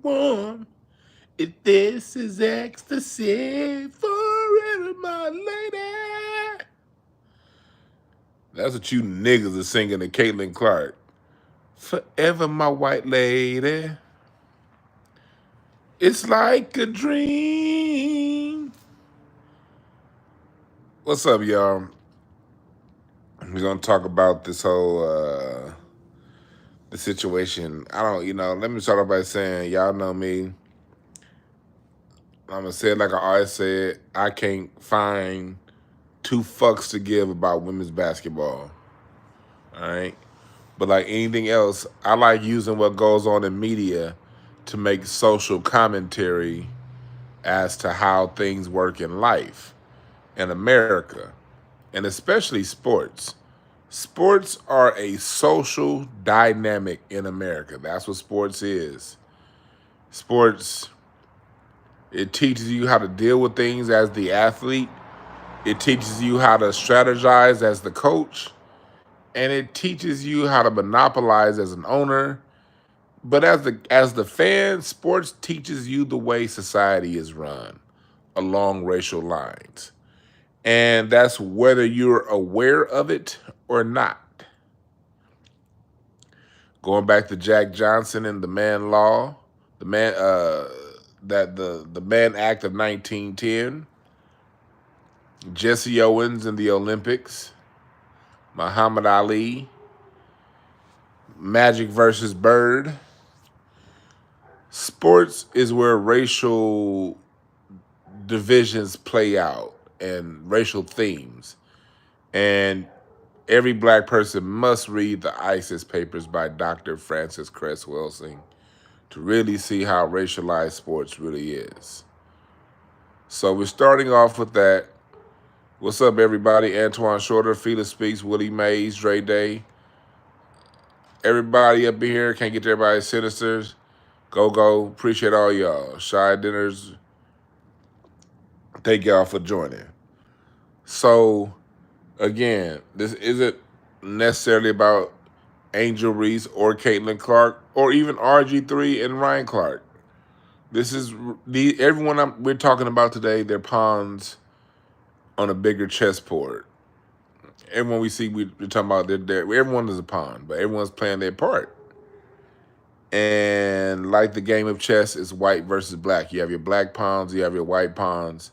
everyone. If this is ecstasy forever, my lady. That's what you niggas are singing to Caitlin Clark. Forever, my white lady. It's like a dream. What's up, y'all? We're gonna talk about this whole the situation. Let me start off by saying, y'all know me. I'm gonna say it like I always said. I can't find two fucks to give about women's basketball. All right. But like anything else, I like using what goes on in media to make social commentary as to how things work in life in America, and especially sports. Sports are a social dynamic in America. That's what sports is. Sports, it teaches you how to deal with things as the athlete. It teaches you how to strategize as the coach. And it teaches you how to monopolize as an owner. But as the fan, sports teaches you the way society is run along racial lines. And that's whether you're aware of it or not. Going back to Jack Johnson and the Man Law, the Man the Man Act of 1910, Jesse Owens in the Olympics, Muhammad Ali, Magic versus Bird. Sports is where racial divisions play out and racial themes. And every black person must read the ISIS papers by Dr. Francis Cress Welsing to really see how racialized sports really is. So we're starting off with that. What's up, everybody? Antoine Shorter, Felix Speaks, Willie Mays, Dre Day. Everybody up in here, can't get to everybody's Sinisters. Go. Appreciate all y'all. Shy Dinners, thank y'all for joining. So, again, this isn't necessarily about Angel Reese or Caitlin Clark or even RG3 and Ryan Clark. This is everyone we're talking about today, they're pawns on a bigger chessboard. Everyone we see, we're talking about, everyone is a pawn, but everyone's playing their part. And like the game of chess, it's white versus black. You have your black pawns, you have your white pawns,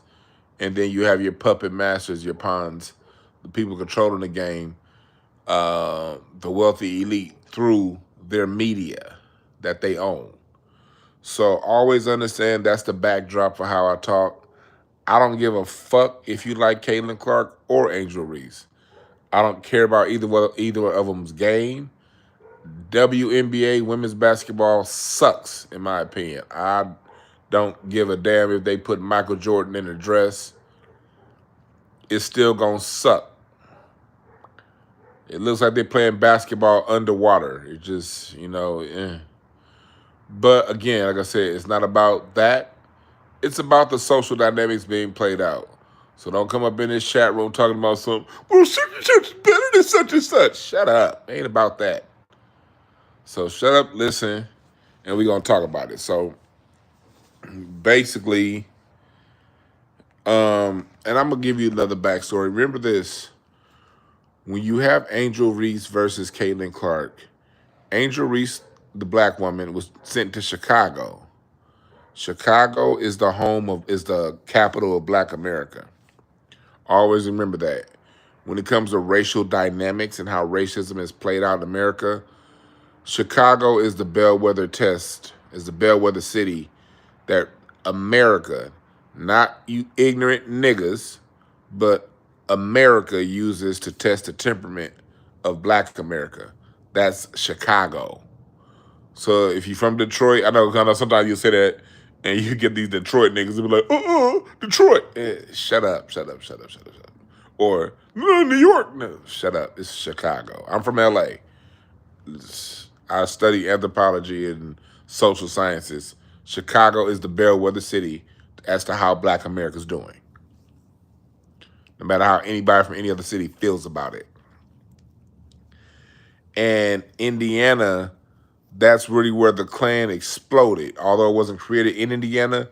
and then you have your puppet masters, your pawns, the people controlling the game, the wealthy elite through their media that they own. So always understand that's the backdrop for how I talk. I don't give a fuck if you like Caitlin Clark or Angel Reese. I don't care about either of them's game. WNBA women's basketball sucks, in my opinion. I don't give a damn if they put Michael Jordan in a dress. It's still gonna suck. It looks like they're playing basketball underwater. It just, But again, like I said, it's not about that. It's about the social dynamics being played out. So don't come up in this chat room talking about something, well, such and such is better than such and such. Shut up. It ain't about that. So shut up, listen, and we're going to talk about it. So basically, and I'm going to give you another backstory. Remember this. When you have Angel Reese versus Caitlin Clark, Angel Reese, the black woman, was sent to Chicago. Chicago is the capital of Black America. Always remember that. When it comes to racial dynamics and how racism is played out in America, Chicago is the bellwether city that America, not you ignorant niggas, but America uses to test the temperament of Black America. That's Chicago. So if you're from Detroit, I know sometimes you say that and you get these Detroit niggas who be like, Detroit. Shut up. Or, no, New York. No, shut up. It's Chicago. I'm from LA. I study anthropology and social sciences. Chicago is the bellwether city as to how Black America's doing. No matter how anybody from any other city feels about it. And Indiana, That's really where the Klan exploded. Although it wasn't created in Indiana,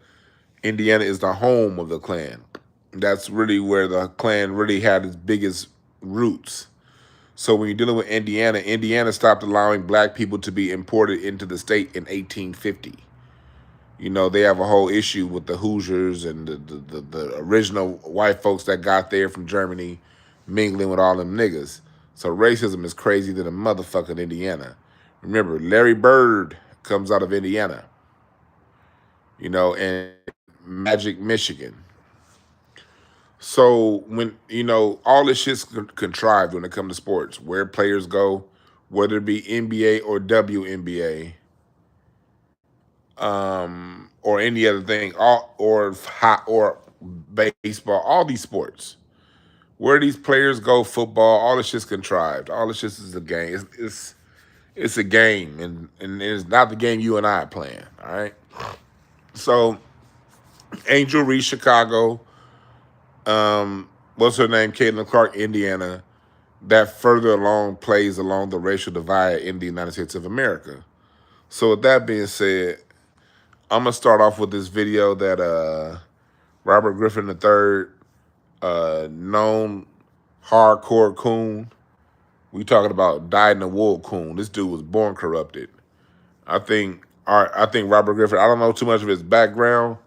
Indiana is the home of the Klan. That's really where the Klan really had its biggest roots. So when you're dealing with Indiana, Indiana stopped allowing black people to be imported into the state in 1850. You know, they have a whole issue with the Hoosiers and the original white folks that got there from Germany mingling with all them niggas. So racism is crazy than a motherfucker in Indiana. Remember, Larry Bird comes out of Indiana, you know, and Magic, Michigan. So when, you know, all this shit's contrived when it comes to sports, where players go, whether it be NBA or WNBA, or any other thing, or baseball, all these sports, where these players go, football, all this shit's contrived. All this shit is a game. It's a game, and it's not the game you and I are playing. All right. So Angel Reese, Chicago. What's her name? Caitlin Clark, Indiana. That further along plays along the racial divide in the United States of America. So with that being said, I'm gonna start off with this video that Robert Griffin III, known hardcore coon. We talking about dyed in the wool coon. This dude was born corrupted. I think Robert Griffin. I don't know too much of his background,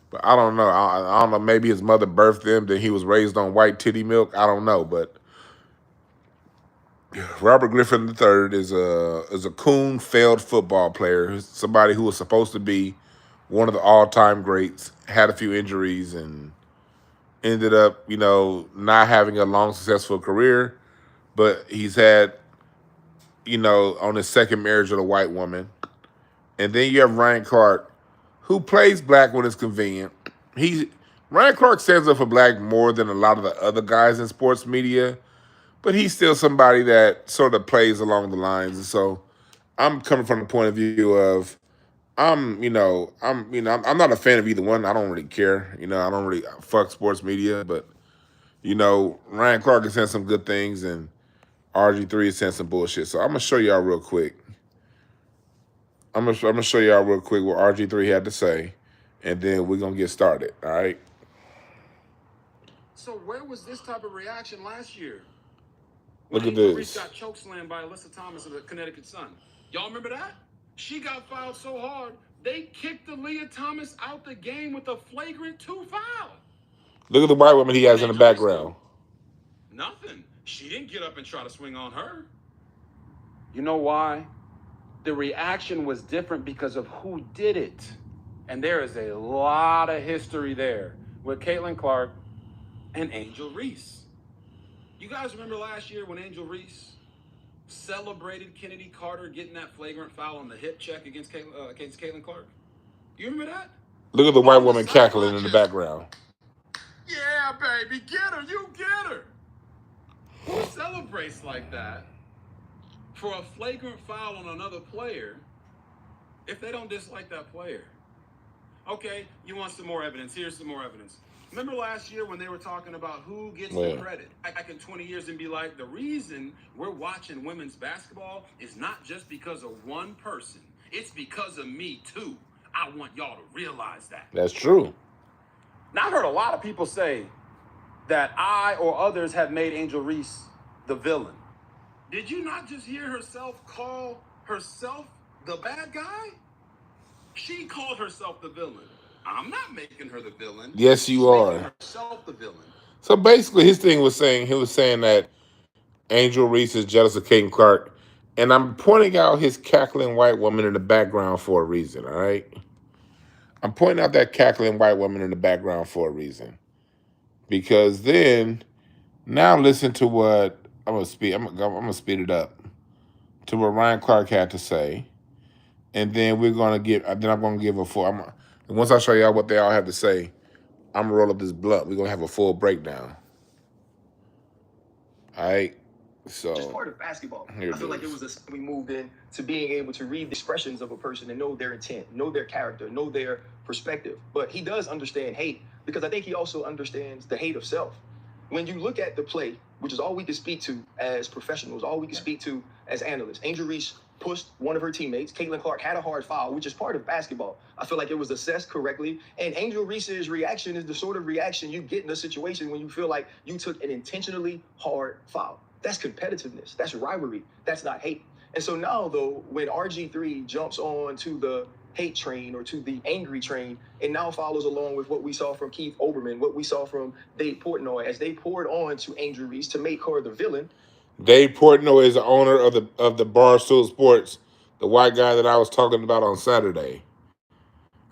but I don't know. I don't know. Maybe his mother birthed him. Then he was raised on white titty milk. I don't know, but Robert Griffin III is a coon, failed football player. Somebody who was supposed to be one of the all-time greats, had a few injuries, and ended up, you know, not having a long, successful career. But he's had, you know, on his second marriage with a white woman. And then you have Ryan Clark, who plays black when it's convenient. Ryan Clark stands up for black more than a lot of the other guys in sports media, but he's still somebody that sort of plays along the lines. And so I'm coming from the point of view of I'm not a fan of either one. I don't really care. You know, I don't really fuck sports media, but you know, Ryan Clark is saying some good things and RG3 is saying some bullshit. So I'm gonna show y'all real quick. I'm gonna show y'all real quick what RG3 had to say, and then we're gonna get started. All right. So where was this type of reaction last year? Look at Angel Reese this. got chokeslammed by Alyssa Thomas of the Connecticut Sun. Y'all remember that? She got fouled so hard, they kicked Aaliyah Thomas out the game with a flagrant 2 foul. Look at the white woman he has in the background. Nothing. She didn't get up and try to swing on her. You know why? The reaction was different because of who did it. And there is a lot of history there with Caitlin Clark and Angel Reese. You guys remember last year when Angel Reese celebrated Kennedy Carter getting that flagrant foul on the hip check against Caitlin Clark? You remember that? Look at the white woman cackling in the background. Yeah, baby, get her, you get her. Who celebrates like that for a flagrant foul on another player if they don't dislike that player? Okay, you want some more evidence? Here's some more evidence. Remember last year when they were talking about who gets the credit? Back in 20 years and be like, the reason we're watching women's basketball is not just because of one person. It's because of me, too. I want y'all to realize that. That's true. Now, I've heard a lot of people say that I or others have made Angel Reese the villain. Did you not just hear herself call herself the bad guy? She called herself the villain. I'm not making her the villain. Yes, you are. Making herself the villain. So basically, his thing was saying that Angel Reese is jealous of Caitlin Clark, and I'm pointing out his cackling white woman in the background for a reason. All right, I'm pointing out that cackling white woman in the background for a reason, because then now listen to what I'm gonna speed. I'm gonna speed it up to what Ryan Clark had to say, and then I'm gonna give a full. Once I show y'all what they all have to say, I'm gonna roll up this blunt. We're gonna have a full breakdown. All right. So just part of basketball. I feel like it was we moved in to being able to read the expressions of a person and know their intent, know their character, know their perspective. But he does understand hate, because I think he also understands the hate of self. When you look at the play, which is all we can speak to as professionals, all we can speak to as analysts, Angel Reese pushed one of her teammates. Caitlin Clark had a hard foul, which is part of basketball. I feel like it was assessed correctly. And Angel Reese's reaction is the sort of reaction you get in a situation when you feel like you took an intentionally hard foul. That's competitiveness. That's rivalry. That's not hate. And so now, though, when RG3 jumps on to the hate train or to the angry train, and now follows along with what we saw from Keith Olbermann, what we saw from Dave Portnoy, as they poured on to Angel Reese to make her the villain. Dave Portnoy is the owner of the Barstool Sports, the white guy that I was talking about on Saturday.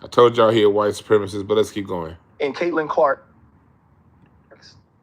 I told y'all he a white supremacist, but let's keep going. And Caitlin Clark,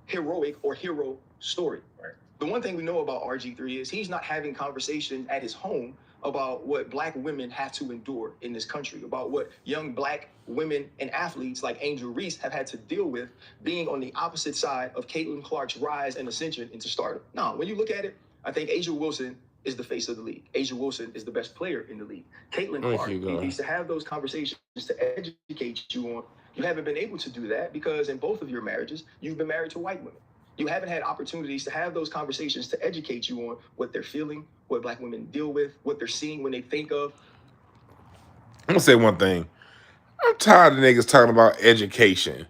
heroic or hero story. Right. The one thing we know about RG3 is he's not having conversations at his home about what black women have to endure in this country, about what young black women and athletes like Angel Reese have had to deal with being on the opposite side of Caitlin Clark's rise and ascension into stardom. Now, when you look at it, I think Angel Wilson is the face of the league. Angel Wilson is the best player in the league. Caitlin Clark needs to have those conversations to educate you on. You haven't been able to do that because in both of your marriages, you've been married to white women. You haven't had opportunities to have those conversations to educate you on what they're feeling, what black women deal with, what they're seeing when they think of. I'm gonna say one thing. I'm tired of niggas talking about education.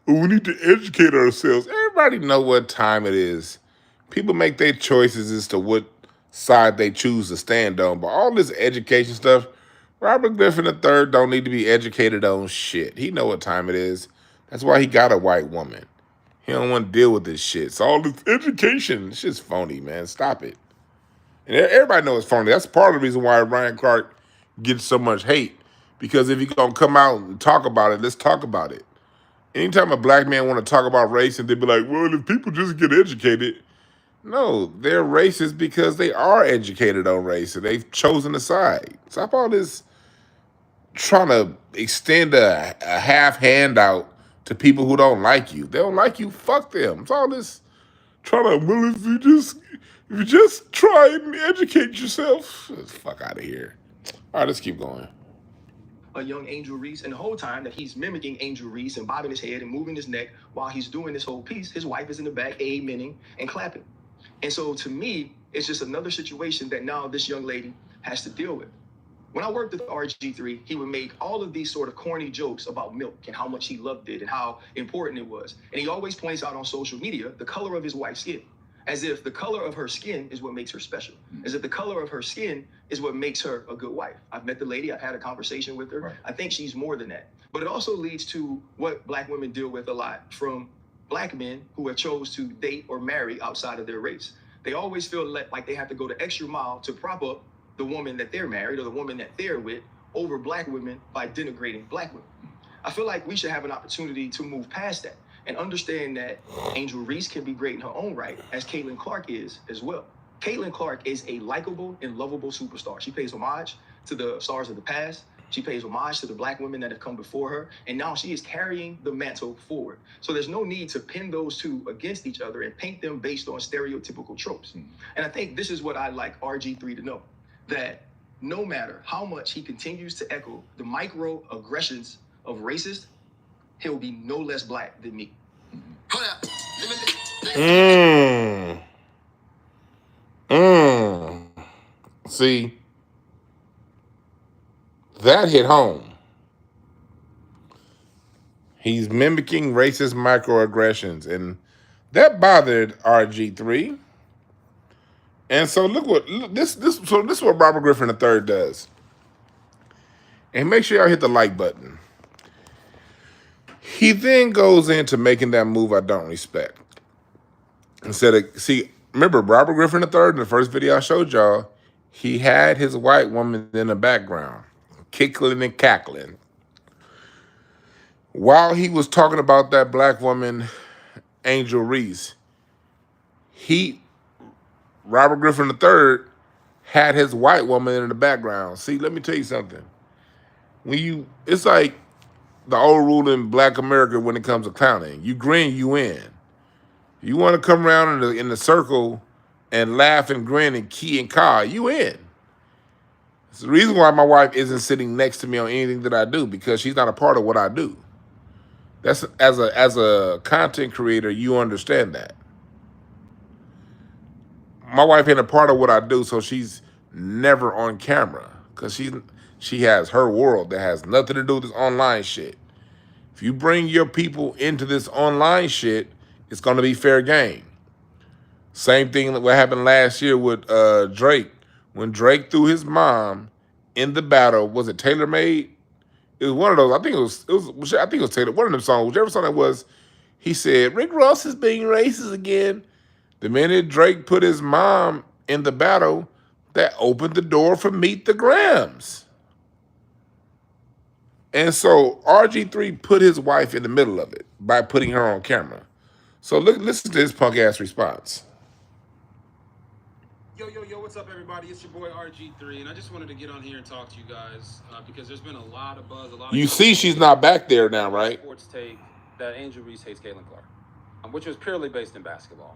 We need to educate ourselves. Everybody know what time it is. People make their choices as to what side they choose to stand on. But all this education stuff, Robert Griffin III don't need to be educated on shit. He know what time it is. That's why he got a white woman. He don't want to deal with this shit. So all this education, it's just phony, man. Stop it. And everybody knows it's phony. That's part of the reason why Ryan Clark gets so much hate. Because if you're going to come out and talk about it, let's talk about it. Anytime a black man want to talk about race and they be like, well, if people just get educated. No, they're racist because they are educated on race and they've chosen a side. Stop all this trying to extend a half handout to people who don't like you. They don't like you, fuck them. It's all this trying to, well, if you just try and educate yourself, get the fuck out of here. All right, let's keep going. A young Angel Reese, and the whole time that he's mimicking Angel Reese and bobbing his head and moving his neck while he's doing this whole piece, his wife is in the back amening and clapping. And so to me, it's just another situation that now this young lady has to deal with. When I worked with RG3, he would make all of these sort of corny jokes about milk and how much he loved it and how important it was. And he always points out on social media the color of his wife's skin, as if the color of her skin is what makes her special, as if the color of her skin is what makes her a good wife. I've met the lady, I've had a conversation with her. Right. I think she's more than that. But it also leads to what black women deal with a lot from black men who have chose to date or marry outside of their race. They always feel like they have to go the extra mile to prop up the woman that they're married or the woman that they're with over black women by denigrating black women. I feel like we should have an opportunity to move past that and understand that Angel Reese can be great in her own right, as Caitlin Clark is as well. Caitlin Clark is a likable and lovable superstar. She pays homage to the stars of the past. She pays homage to the black women that have come before her. And now she is carrying the mantle forward. So there's no need to pin those two against each other and paint them based on stereotypical tropes. And I think this is what I'd like RG3 to know, that no matter how much he continues to echo the microaggressions of racist, he'll be no less black than me. See, that hit home. He's mimicking racist microaggressions, and that bothered RG3. And so this is what Robert Griffin III does. And make sure y'all hit the like button. He then goes into making that move I don't respect. Remember Robert Griffin III in the first video I showed y'all, he had his white woman in the background, kickling and cackling. While he was talking about that black woman, Angel Reese, Robert Griffin III had his white woman in the background. See, let me tell you something. It's like the old rule in Black America when it comes to clowning. You grin, you win. You want to come around in the circle and laugh and grin and key and caw, you in. It's the reason why my wife isn't sitting next to me on anything that I do, because she's not a part of what I do. That's as a content creator, you understand that. My wife ain't a part of what I do, so she's never on camera because she has her world that has nothing to do with this online shit. If you bring your people into this online shit, it's going to be fair game. Same thing that what happened last year with Drake. When Drake threw his mom in the battle, was it Taylor Made? It was one of those. I think it was Taylor. One of them songs, whichever song it was. He said Rick Ross is being racist again. The minute Drake put his mom in the battle, that opened the door for Meet the Grams. And so RG3 put his wife in the middle of it by putting her on camera. So listen to his punk ass response. Yo, what's up, everybody? It's your boy RG3, and I just wanted to get on here and talk to you guys because there's been a lot of buzz, You see she's not back there now, right? Sports take that Angel Reese hates Caitlin Clark, which was purely based in basketball.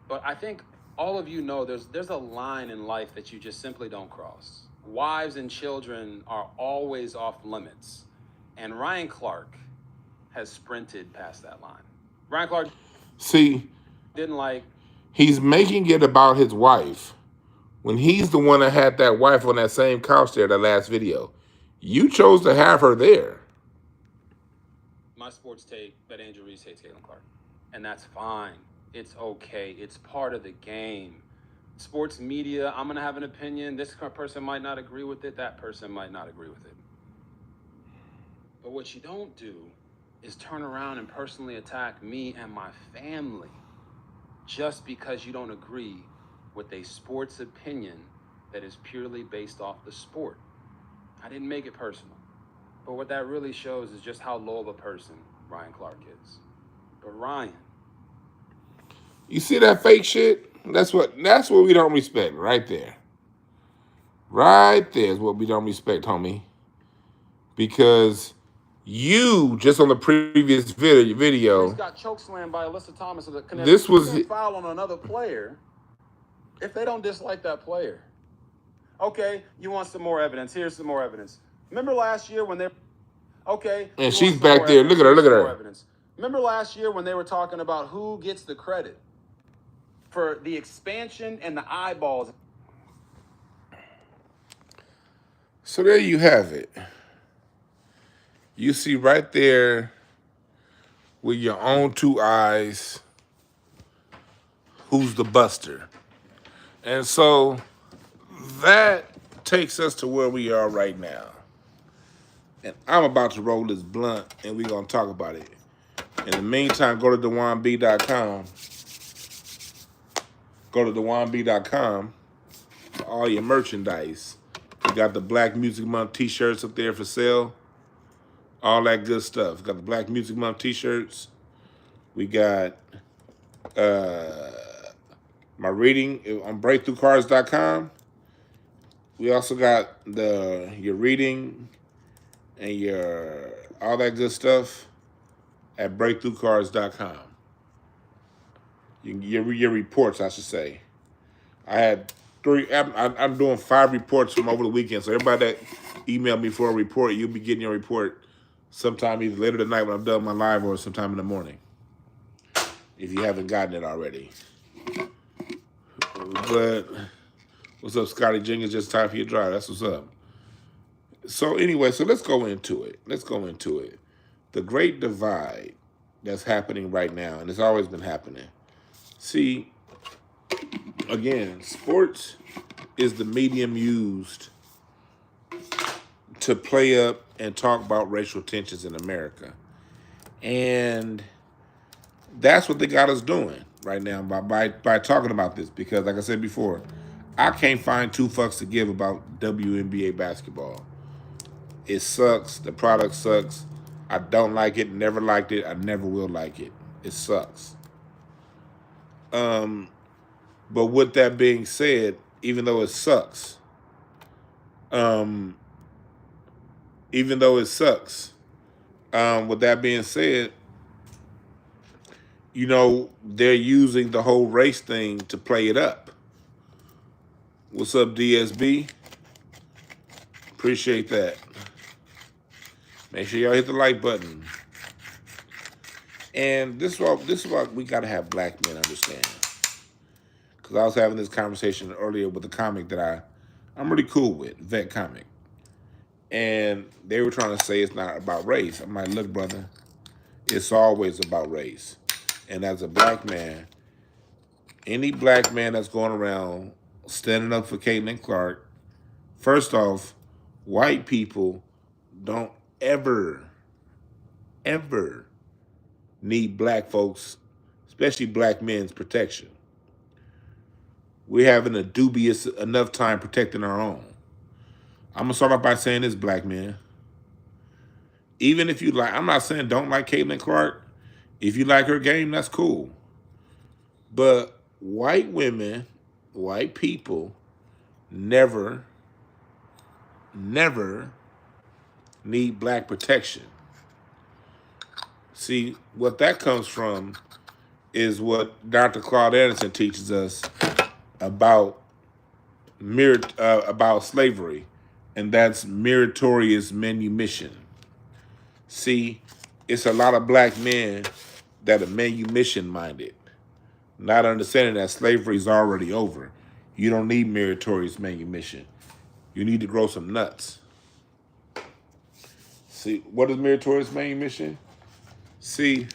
But I think all of you know there's a line in life that you just simply don't cross. Wives and children are always off limits, and Ryan Clark has sprinted past that line. Ryan Clark didn't like. He's making it about his wife when he's the one that had that wife on that same couch there, that last video. You chose to have her there. My sports take that Angel Reese hates Caitlin Clark, and that's fine. It's okay. It's part of the game. Sports media, I'm going to have an opinion. This person might not agree with it. That person might not agree with it. But what you don't do is turn around and personally attack me and my family just because you don't agree with a sports opinion that is purely based off the sport. I didn't make it personal. But what that really shows is just how low of a person Ryan Clark is. But Ryan, you see that fake shit? That's what we don't respect right there. Right there is what we don't respect, homie. Because you, just on the previous video, got chokeslammed by Alyssa Thomas. This was foul on another player if they don't dislike that player. Okay, you want some more evidence? Here's some more evidence. Remember last year when they... Okay. And she's back there. Look at her. Evidence. Remember last year when they were talking about who gets the credit for the expansion and the eyeballs? So there you have it. You see right there with your own two eyes who's the buster. And so that takes us to where we are right now. And I'm about to roll this blunt and we're going to talk about it. In the meantime, go to DewanB.com. Go to DewanB.com for all your merchandise. We got the Black Music Month t-shirts up there for sale. All that good stuff. Got the Black Music Month t-shirts. We got my reading on breakthroughcards.com. We also got your reading and your all that good stuff at breakthroughcards.com. Your reports, I should say. I had 3. I'm doing 5 reports from over the weekend. So everybody that emailed me for a report, you'll be getting your report sometime either later tonight when I'm done my live or sometime in the morning, if you haven't gotten it already. But what's up, Scotty Jenkins? Just time for your drive. That's what's up. So anyway, so let's go into it. The great divide that's happening right now, and it's always been happening. See, again, sports is the medium used to play up and talk about racial tensions in America. And that's what they got us doing right now by talking about this. Because like I said before, I can't find 2 fucks to give about WNBA basketball. It sucks. The product sucks. I don't like it. Never liked it. I never will like it. It sucks. But with that being said, even though it sucks, with that being said, you know, they're using the whole race thing to play it up. What's up, DSB? Appreciate that. Make sure y'all hit the like button. And this is what we gotta have black men understand. Because I was having this conversation earlier with a comic that I'm really cool with, vet comic. And they were trying to say it's not about race. I'm like, look, brother, it's always about race. And as a black man, any black man that's going around standing up for Caitlin Clark, first off, white people don't ever, ever need black folks, especially black men's protection. We're having a dubious enough time protecting our own. I'm gonna start off by saying this, black men. Even if you like, I'm not saying don't like Caitlin Clark. If you like her game, that's cool. But white women, white people, never, never need black protection. See, what that comes from is what Dr. Claude Anderson teaches us about about slavery, and that's meritorious manumission. See, it's a lot of black men that are manumission minded, not understanding that slavery is already over. You don't need meritorious manumission. You need to grow some nuts. See, what is meritorious manumission? See,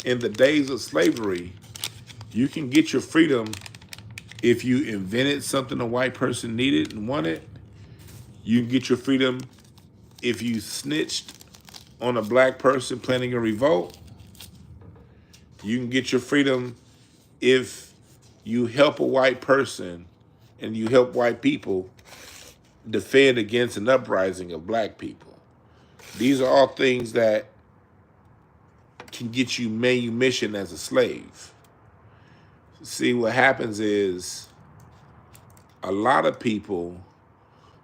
in the days of slavery, you can get your freedom if you invented something a white person needed and wanted. You can get your freedom if you snitched on a black person planning a revolt. You can get your freedom if you help a white person and you help white people defend against an uprising of black people. These are all things that can get you manumission as a slave. See, what happens is a lot of people,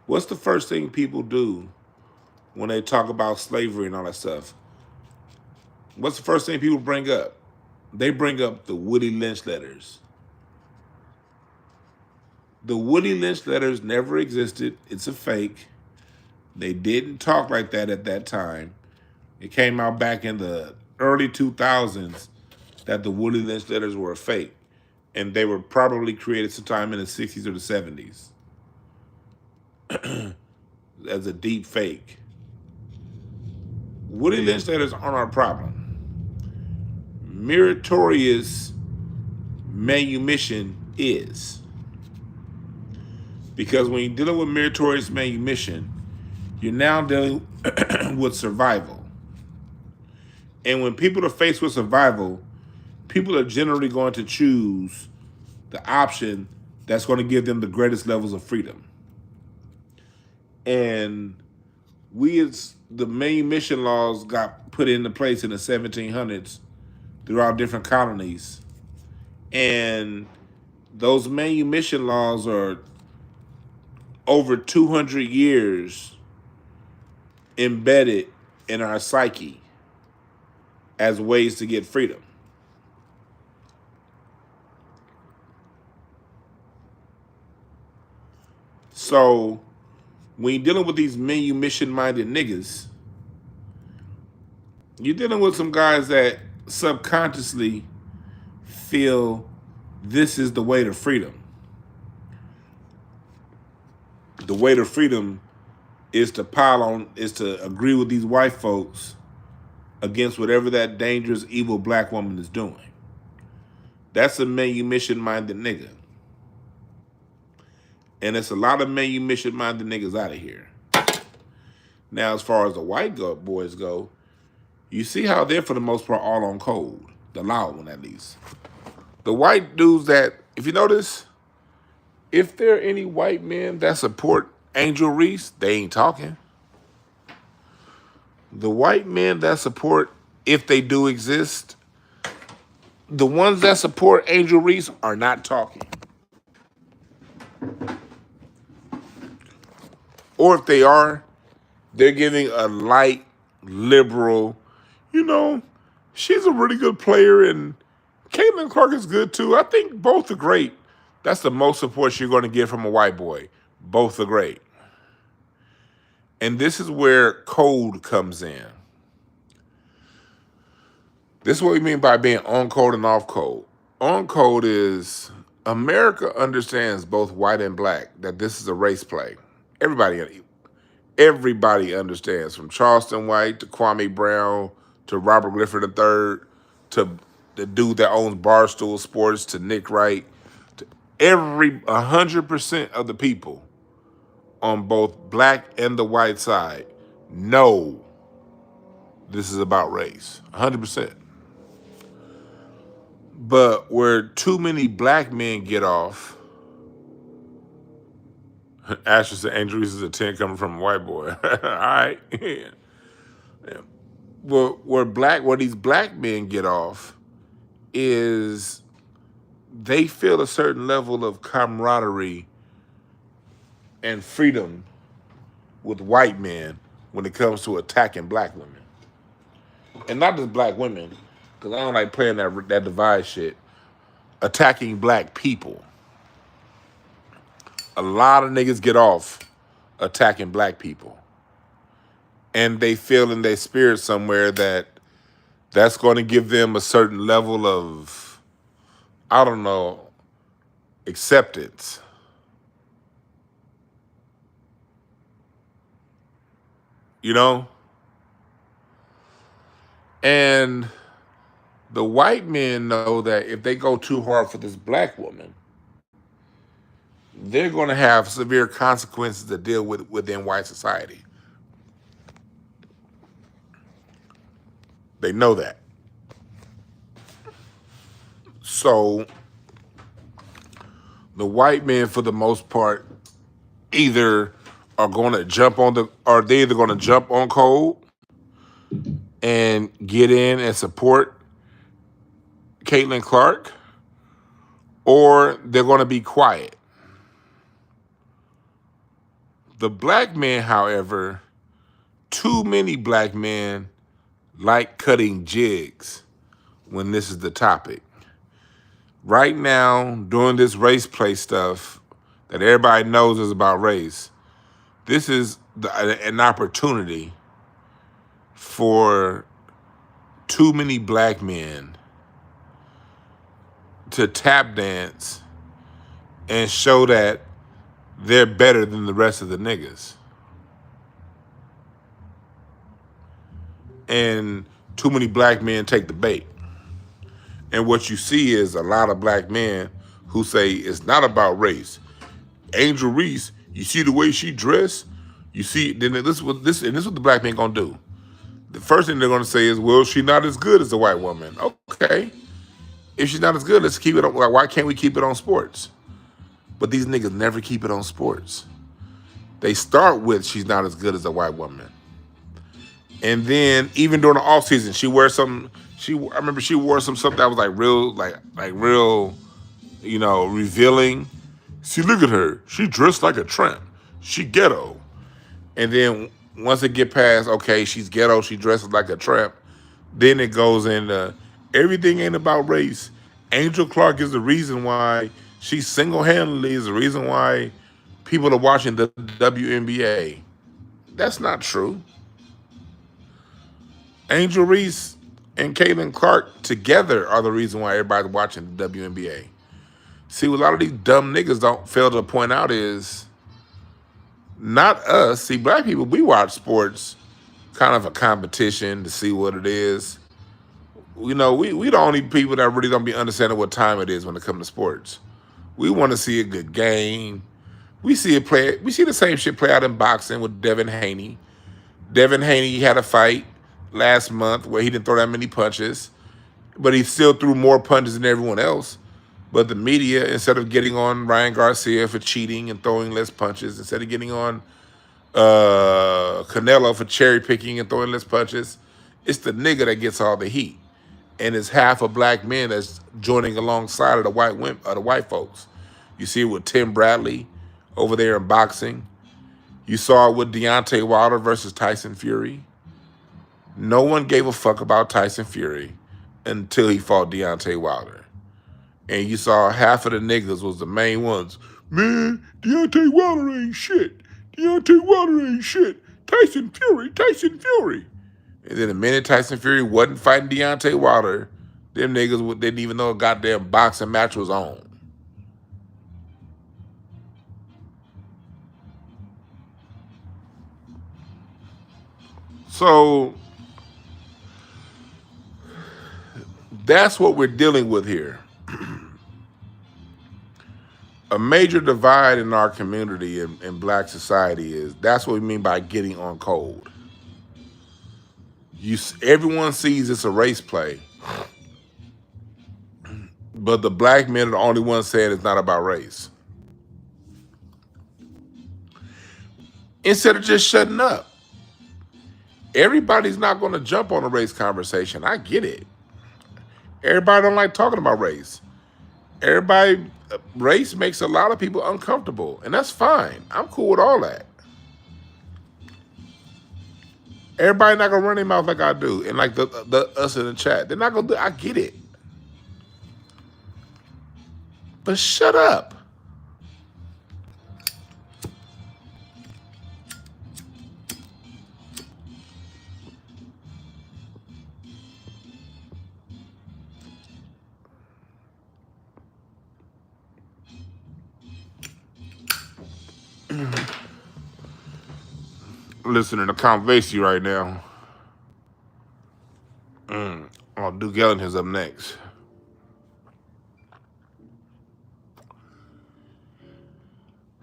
what's the first thing people do when they talk about slavery and all that stuff? What's the first thing people bring up? They bring up the Willie Lynch letters. The Willie Lynch letters never existed. It's a fake. They didn't talk like that at that time. It came out back in the early 2000s that the Willie Lynch letters were a fake. And they were probably created sometime in the 60s or the 70s as a deep fake. Willie Lynch letters aren't our problem. Meritorious manumission is. Because when you're dealing with meritorious manumission, you're now dealing with survival. And when people are faced with survival, people are generally going to choose the option that's going to give them the greatest levels of freedom. And the manumission laws got put into place in the 1700s throughout different colonies. And those manumission laws are over 200 years embedded in our psyche as ways to get freedom. So when you're dealing with these manumission-minded niggas, you're dealing with some guys that subconsciously feel this is the way to freedom. The way to freedom is to agree with these white folks against whatever that dangerous, evil black woman is doing. That's a manumission-minded nigga. And it's a lot of manumission-minded niggas out of here. Now, as far as the white boys go, you see how they're, for the most part, all on code. The loud one, at least. The white dudes that, if you notice, if there are any white men that support Angel Reese, they ain't talking. The white men that support, if they do exist, the ones that support Angel Reese are not talking. Or if they are, they're giving a light, liberal, she's a really good player and Caitlin Clark is good too. I think both are great. That's the most support you're going to get from a white boy. Both are great. And this is where code comes in. This is what we mean by being on code and off code. On code is America understands both white and black that this is a race play. Everybody understands, from Charleston White to Kwame Brown to Robert Griffin III to the dude that owns Barstool Sports to Nick Wright. To 100% of the people on both black and the white side know this is about race. 100%. But where too many black men get off, Asher said Angel Reese is a 10 coming from a white boy. All right. Yeah. Where these black men get off is they feel a certain level of camaraderie and freedom with white men when it comes to attacking black women. And not just black women, because I don't like playing that divide shit. Attacking black people. A lot of niggas get off attacking black people. And they feel in their spirit somewhere that that's going to give them a certain level of, I don't know, acceptance. You know? And the white men know that if they go too hard for this black woman, they're going to have severe consequences to deal with within white society. They know that. So the white men, for the most part, either are going to jump on code and get in and support Caitlin Clark, or they're going to be quiet. The black men, however, too many black men like cutting jigs when this is the topic. Right now, doing this race play stuff that everybody knows is about race, this is an opportunity for too many black men to tap dance and show that they're better than the rest of the niggas. And too many black men take the bait. And what you see is a lot of black men who say it's not about race. Angel Reese, you see the way she dressed? You see, then this is what the black men gonna do. The first thing they're gonna say is, well, she's not as good as a white woman. Okay. If she's not as good, let's keep it on. Why can't we keep it on sports? But these niggas never keep it on sports. They start with she's not as good as a white woman. And then even during the off season, she wears something. I remember she wore something that was like real, revealing. See, look at her. She dressed like a tramp. She ghetto. And then once it get past, okay, she's ghetto, she dresses like a tramp, then it goes into everything ain't about race. Angel Clark is the reason why she single-handedly is the reason why people are watching the WNBA. That's not true. Angel Reese and Caitlin Clark together are the reason why everybody's watching the WNBA. See, what a lot of these dumb niggas don't fail to point out is not us. See, black people, we watch sports kind of a competition to see what it is. You know, we the only people that really don't be understanding what time it is when it comes to sports. We want to see a good game. We see the same shit play out in boxing with Devin Haney. Devin Haney had a fight last month where he didn't throw that many punches, but he still threw more punches than everyone else. But the media, instead of getting on Ryan Garcia for cheating and throwing less punches, instead of getting on Canelo for cherry picking and throwing less punches, it's the nigga that gets all the heat. And it's half of black men that's joining alongside of the white folks. You see it with Tim Bradley over there in boxing. You saw it with Deontay Wilder versus Tyson Fury. No one gave a fuck about Tyson Fury until he fought Deontay Wilder. And you saw half of the niggas was the main ones. Man, Deontay Wilder ain't shit. Deontay Wilder ain't shit. Tyson Fury. And then the minute Tyson Fury wasn't fighting Deontay Wilder, them niggas didn't even know a goddamn boxing match was on. So that's what we're dealing with here. A major divide in our community in black society is that's what we mean by getting on cold. Everyone sees it's a race play, but the black men are the only ones saying it's not about race. Instead of just shutting up. Everybody's not going to jump on a race conversation. I get it. Everybody don't like talking about race. Race makes a lot of people uncomfortable, and that's fine. I'm cool with all that. Everybody not gonna run their mouth like I do, and like the us in the chat, they're not gonna do. I get it, but shut up. Listening to Convesi right now. Oh, Duke Ellington's up next.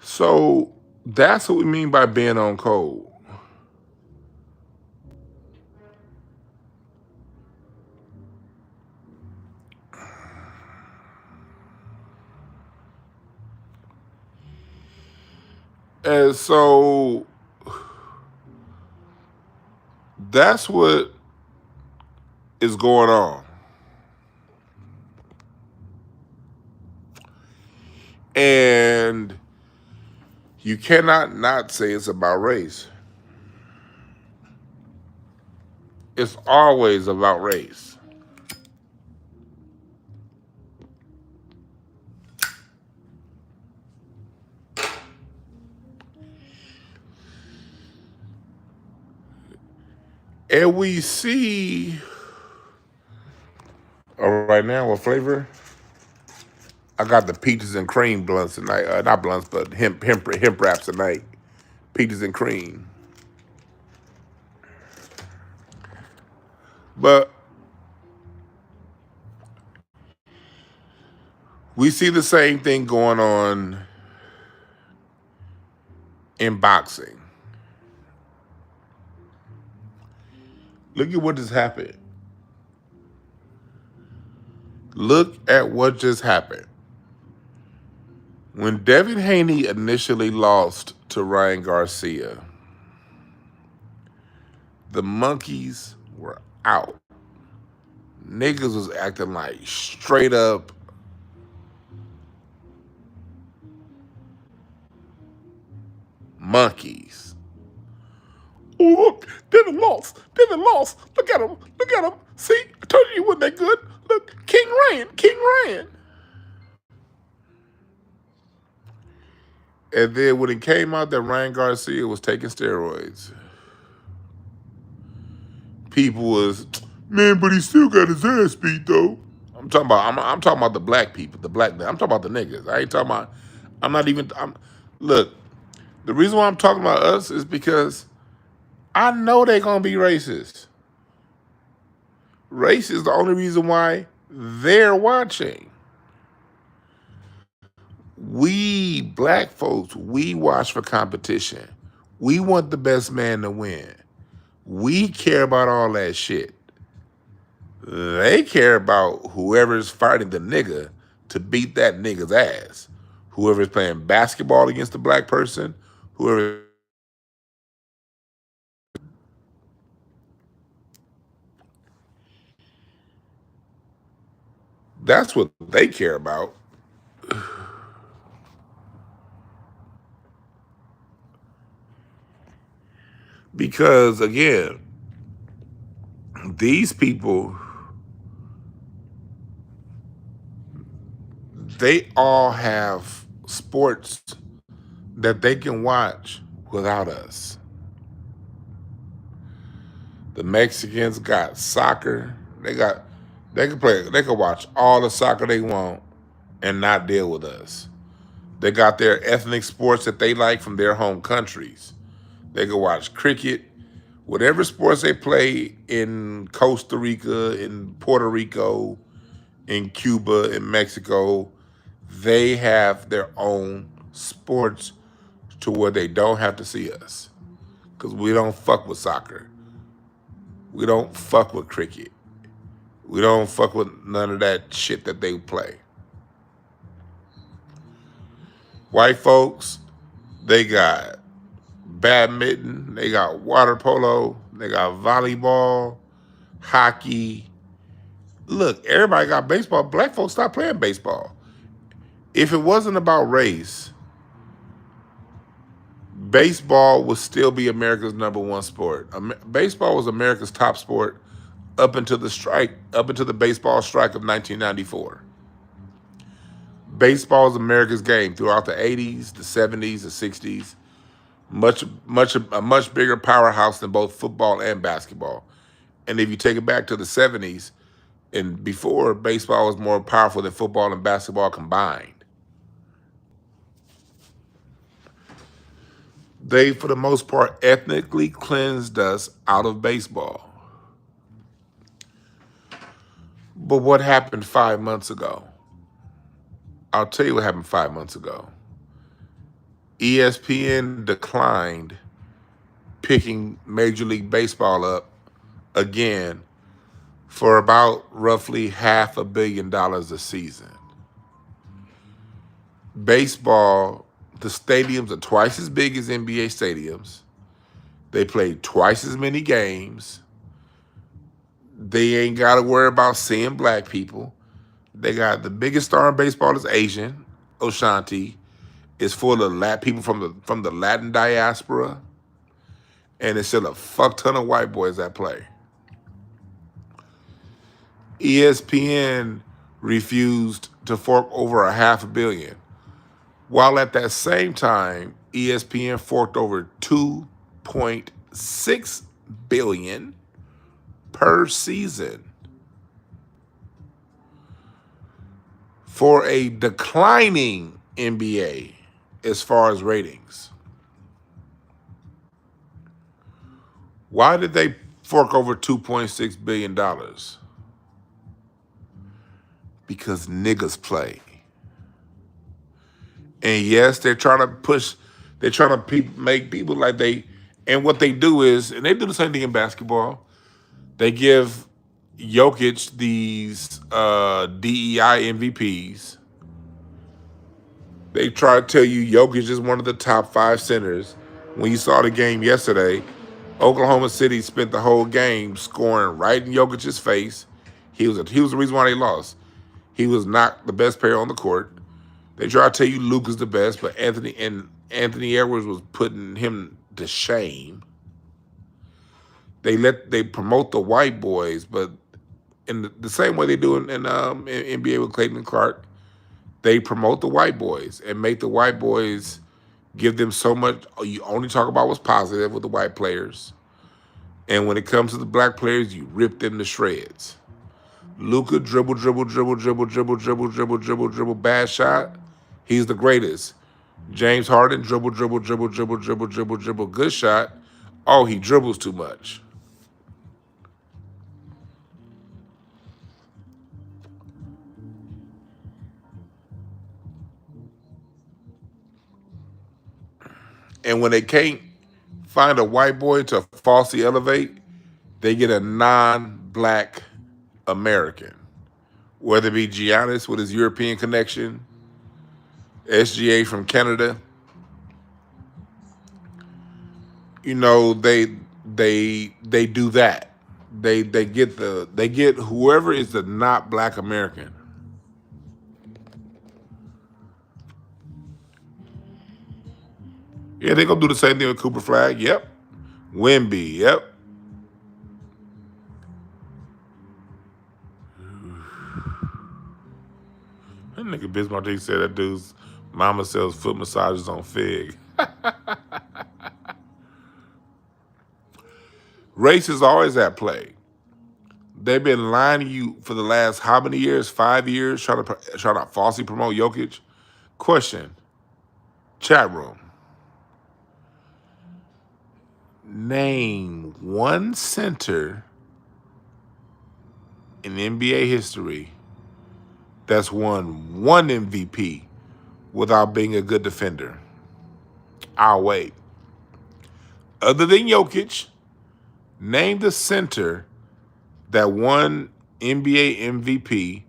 So that's what we mean by being on cold. And so that's what is going on. And you cannot not say it's about race. It's always about race. And we see right now what flavor? I got the peaches and cream blunts tonight. Not blunts, but hemp wraps tonight. Peaches and cream. But we see the same thing going on in boxing. Look at what just happened. Look at what just happened. When Devin Haney initially lost to Ryan Garcia, the monkeys were out. Niggas was acting like straight up monkeys. Oh, look, Devin lost. Devin lost. Look at him. Look at him. See, I told you he wasn't that good. Look, King Ryan. King Ryan. And then when it came out that Ryan Garcia was taking steroids, people was, man, but he still got his ass beat though. I'm talking about the black people, I'm talking about the niggas. I ain't talking about. I'm not even. Look, the reason why I'm talking about us is because I know they gonna be racist. Race is the only reason why they're watching. We black folks, we watch for competition. We want the best man to win. We care about all that shit. They care about whoever's fighting the nigga to beat that nigga's ass. Whoever's playing basketball against the black person, whoever. That's what they care about. Because again, these people, they all have sports that they can watch without us. The Mexicans got soccer. They can watch all the soccer they want and not deal with us. They got their ethnic sports that they like from their home countries. They can watch cricket, Whatever sports they play in Costa Rica, in Puerto Rico, in Cuba, in Mexico, they have their own sports to where they don't have to see us. Because we don't fuck with soccer. We don't fuck with cricket. We don't fuck with none of that shit that they play. White folks, they got badminton, they got water polo, they got volleyball, hockey. Look, everybody got baseball. Black folks stopped playing baseball. If it wasn't about race, baseball would still be America's #1 sport. Baseball was America's top sport up until the baseball strike of 1994. Baseball is America's game throughout the 80s, the 70s, the 60s. A much bigger powerhouse than both football and basketball. And if you take it back to the 70s and before, baseball was more powerful than football and basketball combined. They, for the most part, ethnically cleansed us out of baseball. But what happened 5 months ago? I'll tell you what happened 5 months ago. ESPN declined picking Major League Baseball up again for about roughly $500 million a season. Baseball, the stadiums are twice as big as NBA stadiums. They play twice as many games. They ain't got to worry about seeing black people. They got the biggest star in baseball is Asian, Oshanti. It's full of people from the Latin diaspora. And it's still a fuck ton of white boys that play. ESPN refused to fork over $500 million, while at that same time, ESPN forked over $2.6 billion per season for a declining NBA as far as ratings. Why did they fork over $2.6 billion? Because niggas play. And yes, they're trying to make people like they, and what they do is, and they do the same thing in basketball, they give Jokic these DEI MVPs. They try to tell you Jokic is one of the top 5 centers. When you saw the game yesterday, Oklahoma City spent the whole game scoring right in Jokic's face. He was the reason why they lost. He was not the best player on the court. They try to tell you Luke is the best, but Anthony Edwards was putting him to shame. They promote the white boys, but in the same way they do in NBA with Clayton and Clark, they promote the white boys and make the white boys give them so much. You only talk about what's positive with the white players, and when it comes to the black players, you rip them to shreds. Luka dribble, bad shot. He's the greatest. James Harden dribble, good shot. Oh, he dribbles too much. And when they can't find a white boy to falsely elevate, they get a non-black American. Whether it be Giannis with his European connection, SGA from Canada, you know, they do that. They get whoever is the not black American. Yeah, they gonna do the same thing with Cooper Flag. Yep. Wemby. Yep. That nigga Bismarck said that dude's mama sells foot massages on Fig. Race is always at play. They've been lying to you for the last how many years? 5 years, trying to falsely promote Jokic. Question. Chat room. Name one center in NBA history that's won one MVP without being a good defender. I'll wait. Other than Jokic, name the center that won NBA MVP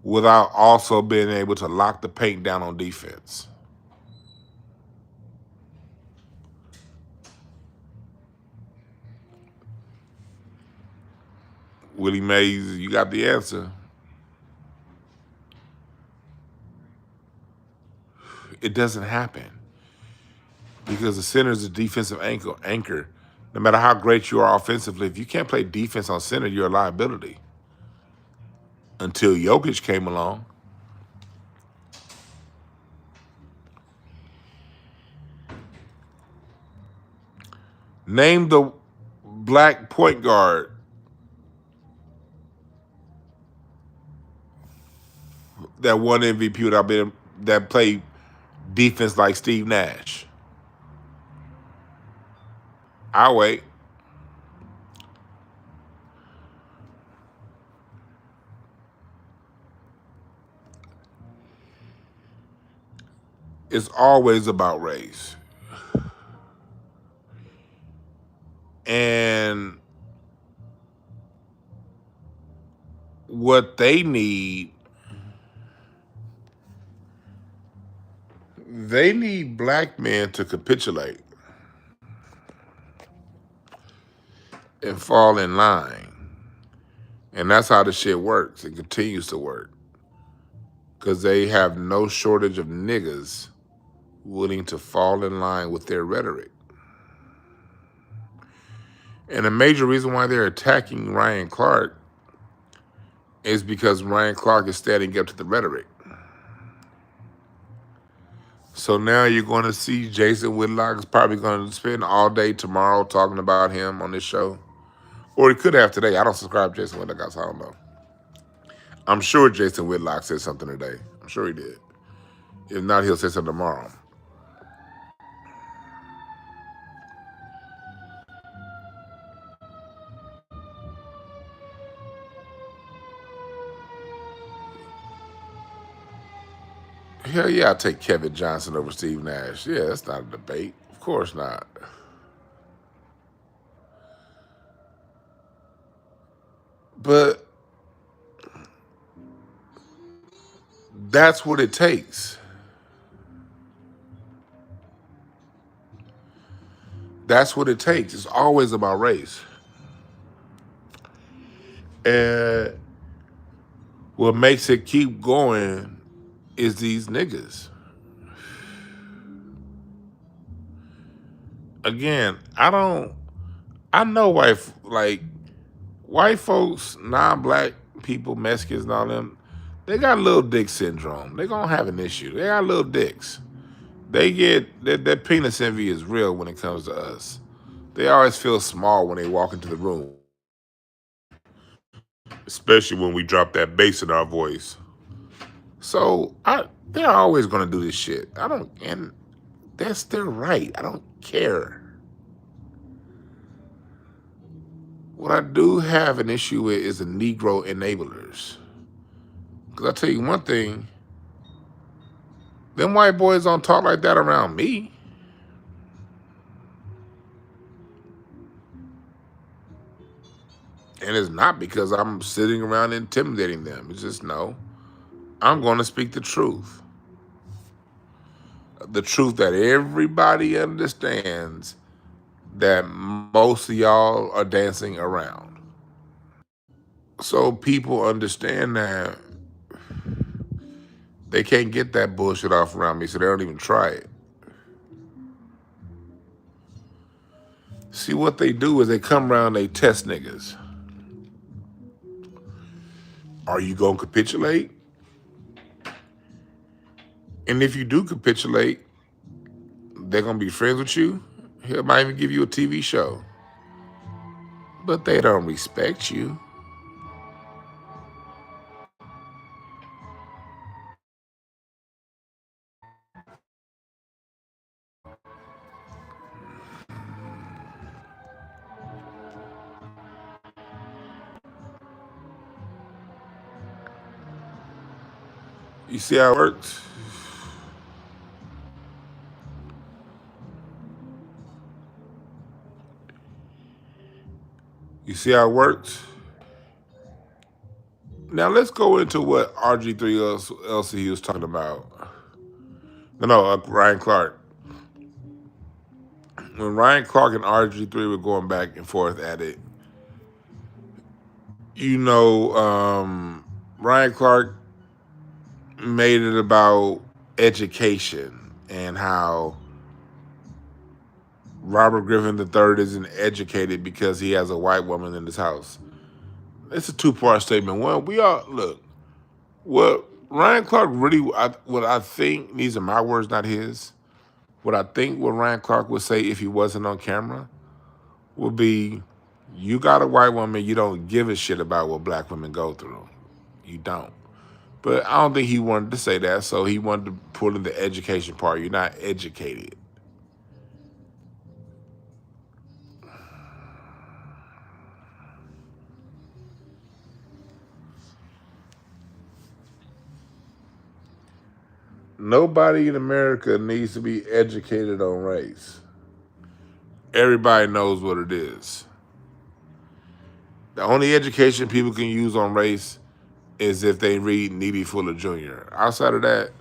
without also being able to lock the paint down on defense. Willie Mays, you got the answer. It doesn't happen because the center is a defensive anchor. No matter how great you are offensively, if you can't play defense on center, you're a liability. Until Jokic came along. Name the black point guard that won MVP without being that played defense like Steve Nash. I'll wait. It's always about race. And what they need black men to capitulate and fall in line. And that's how the shit works. It continues to work. Because they have no shortage of niggas willing to fall in line with their rhetoric. And a major reason why they're attacking Ryan Clark is because Ryan Clark is standing up to the rhetoric. So now you're going to see Jason Whitlock is probably going to spend all day tomorrow talking about him on this show. Or he could have today. I don't subscribe to Jason Whitlock, so I don't know. I'm sure Jason Whitlock said something today. I'm sure he did. If not, he'll say something tomorrow. Hell yeah, I'll take Kevin Johnson over Steve Nash. Yeah, that's not a debate. Of course not. But that's what it takes. That's what it takes. It's always about race. And what makes it keep going is these niggas. Again, I know white folks, non-black people, Mexicans and all them, they got little dick syndrome. They're gonna have an issue. They got little dicks. They get that penis envy is real when it comes to us. They always feel small when they walk into the room. Especially when we drop that bass in our voice. So they're always gonna do this shit. And that's their right. I don't care. What I do have an issue with is the Negro enablers. Because I tell you one thing, them white boys don't talk like that around me. And it's not because I'm sitting around intimidating them. It's just, no, I'm going to speak the truth. The truth that everybody understands that most of y'all are dancing around. So people understand that they can't get that bullshit off around me, so they don't even try it. See, what they do is they come around, they test niggas. Are you going to capitulate? And if you do capitulate, they're going to be friends with you. He might even give you a TV show. But they don't respect you. You see how it works? You see how it works? Now let's go into what RG3 LC was talking about. No, Ryan Clark. When Ryan Clark and RG3 were going back and forth at it, you know, Ryan Clark made it about education and how Robert Griffin III isn't educated because he has a white woman in his house. It's a two-part statement. One, we all look. What Ryan Clark really, what I think, these are my words, not his. What I think what Ryan Clark would say if he wasn't on camera would be, you got a white woman, you don't give a shit about what black women go through. You don't. But I don't think he wanted to say that, so he wanted to pull in the education part. You're not educated. Nobody in America needs to be educated on race. Everybody knows what it is. The only education people can use on race is if they read Needy Fuller Jr. Outside of that,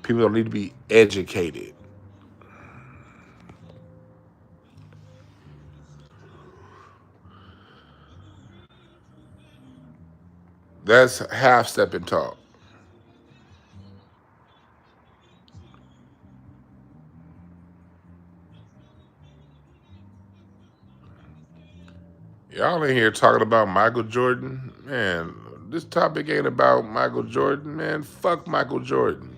people don't need to be educated. That's half stepping talk. Y'all in here talking about Michael Jordan? Man, this topic ain't about Michael Jordan, man. Fuck Michael Jordan.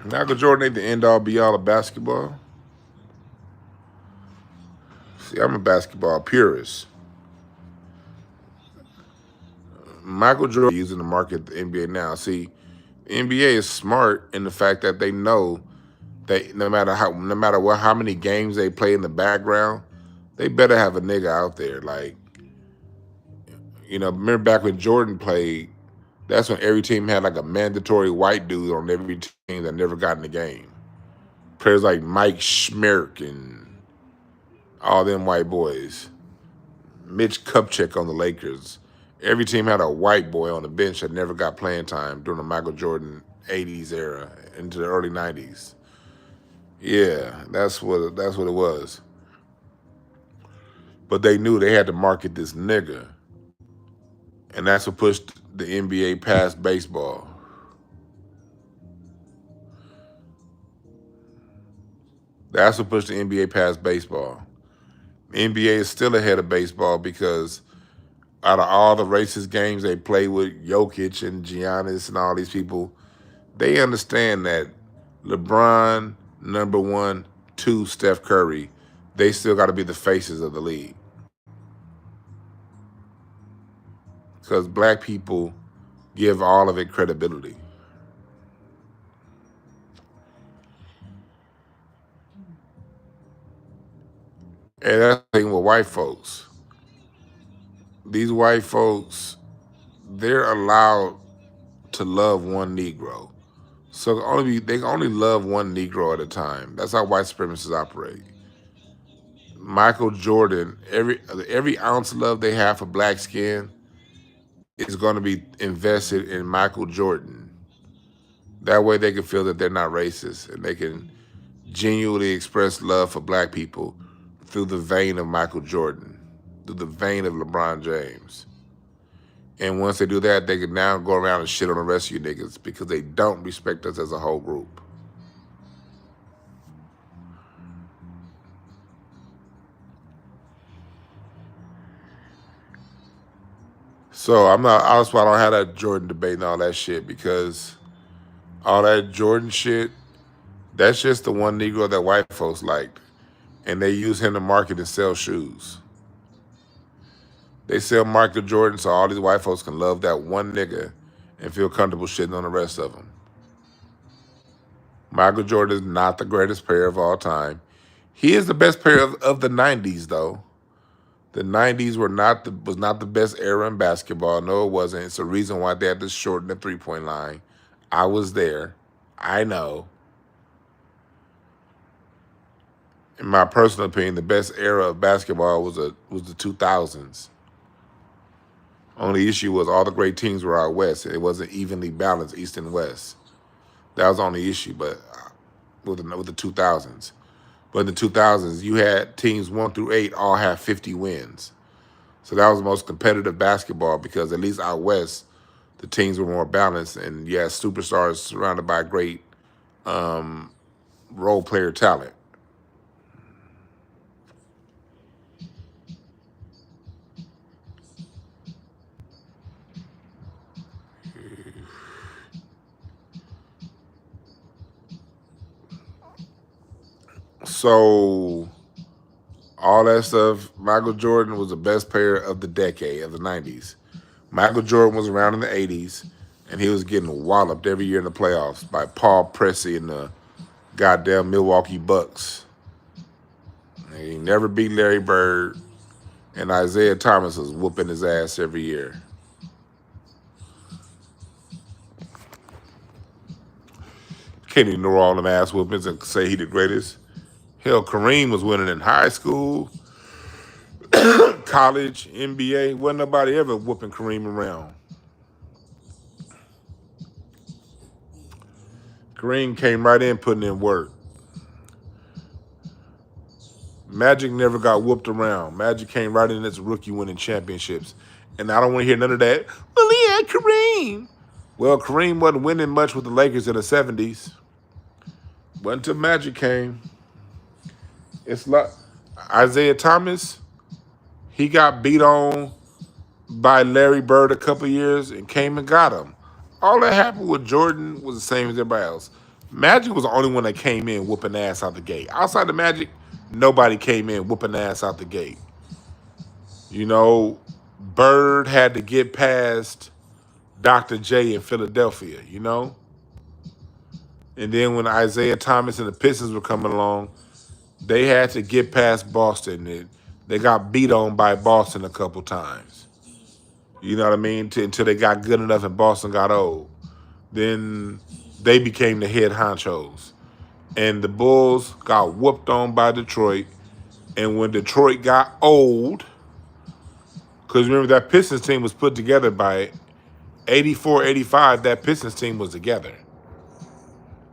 Michael Jordan ain't the end all be all of basketball. See, I'm a basketball purist. Michael Jordan is using the market the NBA now. See, the NBA is smart in the fact that they know that no matter what how many games they play in the background, they better have a nigga out there. Like, remember back when Jordan played, that's when every team had like a mandatory white dude on every team that never got in the game. Players like Mike Schmirk and all them white boys. Mitch Kupchak on the Lakers. Every team had a white boy on the bench that never got playing time during the Michael Jordan 80s era into the early 90s. Yeah, that's what it was. But they knew they had to market this nigga. And that's what pushed the NBA past baseball. That's what pushed the NBA past baseball. The NBA is still ahead of baseball because out of all the racist games they play with Jokic and Giannis and all these people, they understand that LeBron, number one, two, Steph Curry, they still got to be the faces of the league. Because black people give all of it credibility. And that's the thing with white folks. These white folks, they're allowed to love one Negro. So they can only love one Negro at a time. That's how white supremacists operate. Michael Jordan, every ounce of love they have for black skin is going to be invested in Michael Jordan. That way they can feel that they're not racist and they can genuinely express love for black people through the vein of Michael Jordan, through the vein of LeBron James. And once they do that, they can now go around and shit on the rest of you niggas because they don't respect us as a whole group. So that's why I don't have that Jordan debate and all that shit, because all that Jordan shit, that's just the one Negro that white folks liked. And they use him to market and sell shoes. They sell Michael Jordan so all these white folks can love that one nigga and feel comfortable shitting on the rest of them. Michael Jordan is not the greatest player of all time. He is the best player of the 90s, though. The 90s was not the best era in basketball. No, it wasn't. It's the reason why they had to shorten the 3-point line. I was there. I know. In my personal opinion, the best era of basketball was the 2000s. Only issue was all the great teams were out west. It wasn't evenly balanced east and west. That was the only issue. But with the 2000s, but in the 2000s, you had teams 1 through 8 all have 50 wins. So that was the most competitive basketball because at least out west, the teams were more balanced, and you had superstars surrounded by great role player talent. So all that stuff, Michael Jordan was the best player of the decade, of the 90s. Michael Jordan was around in the 80s, and he was getting walloped every year in the playoffs by Paul Pressey and the goddamn Milwaukee Bucks. He never beat Larry Bird, and Isaiah Thomas was whooping his ass every year. Can't ignore all them ass whoopings and say he the greatest. Hell, Kareem was winning in high school, college, NBA. Wasn't nobody ever whooping Kareem around. Kareem came right in putting in work. Magic never got whooped around. Magic came right in as a rookie winning championships. And I don't want to hear none of that. Well, he had Kareem. Well, Kareem wasn't winning much with the Lakers in the 70s. Wasn't until Magic came. It's like Isaiah Thomas, he got beat on by Larry Bird a couple years and came and got him. All that happened with Jordan was the same as everybody else. Magic was the only one that came in whooping ass out the gate. Outside the Magic, nobody came in whooping ass out the gate. You know, Bird had to get past Dr. J in Philadelphia, you know? And then when Isaiah Thomas and the Pistons were coming along, they had to get past Boston. They got beat on by Boston a couple times. You know what I mean? Until they got good enough and Boston got old. Then they became the head honchos. And the Bulls got whooped on by Detroit. And when Detroit got old, because remember that Pistons team was put together by 84, 85, that Pistons team was together.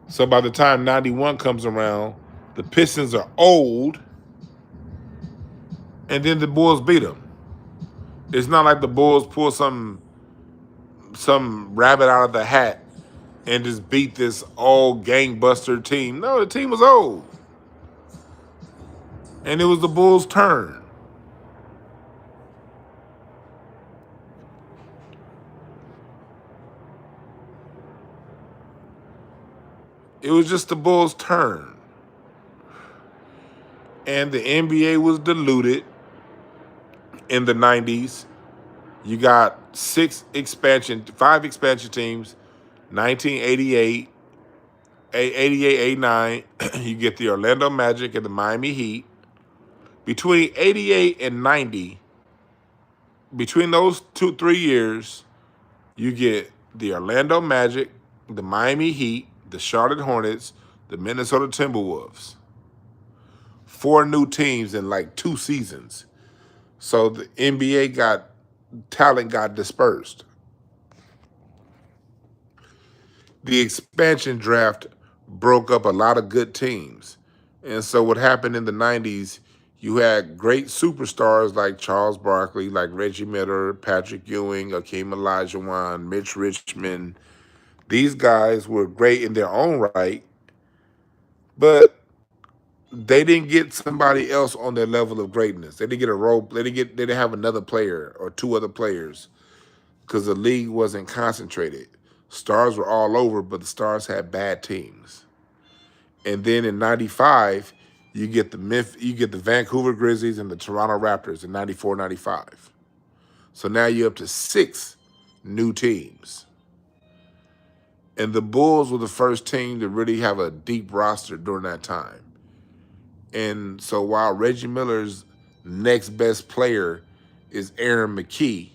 So by the time 91 comes around, the Pistons are old, and then the Bulls beat them. It's not like the Bulls pull some rabbit out of the hat and just beat this old gangbuster team. No, the team was old. And it was the Bulls' turn. It was just the Bulls' turn. And the NBA was diluted in the 90s. You got 5 expansion teams, 1988, 88, 89. You get the Orlando Magic and the Miami Heat. Between 88 and 90, between those 3 years, you get the Orlando Magic, the Miami Heat, the Charlotte Hornets, the Minnesota Timberwolves. 4 new teams in like 2 seasons. So the NBA talent got dispersed. The expansion draft broke up a lot of good teams. And so what happened in the 90s, you had great superstars like Charles Barkley, like Reggie Miller, Patrick Ewing, Akeem Olajuwon, Mitch Richmond. These guys were great in their own right, but they didn't get somebody else on their level of greatness. They didn't get a role. They didn't have another player or 2 other players because the league wasn't concentrated. Stars were all over, but the stars had bad teams. And then in '95, you get the Vancouver Grizzlies and the Toronto Raptors in '94, '95. So now you're up to 6 new teams. And the Bulls were the first team to really have a deep roster during that time. And so while Reggie Miller's next best player is Aaron McKee.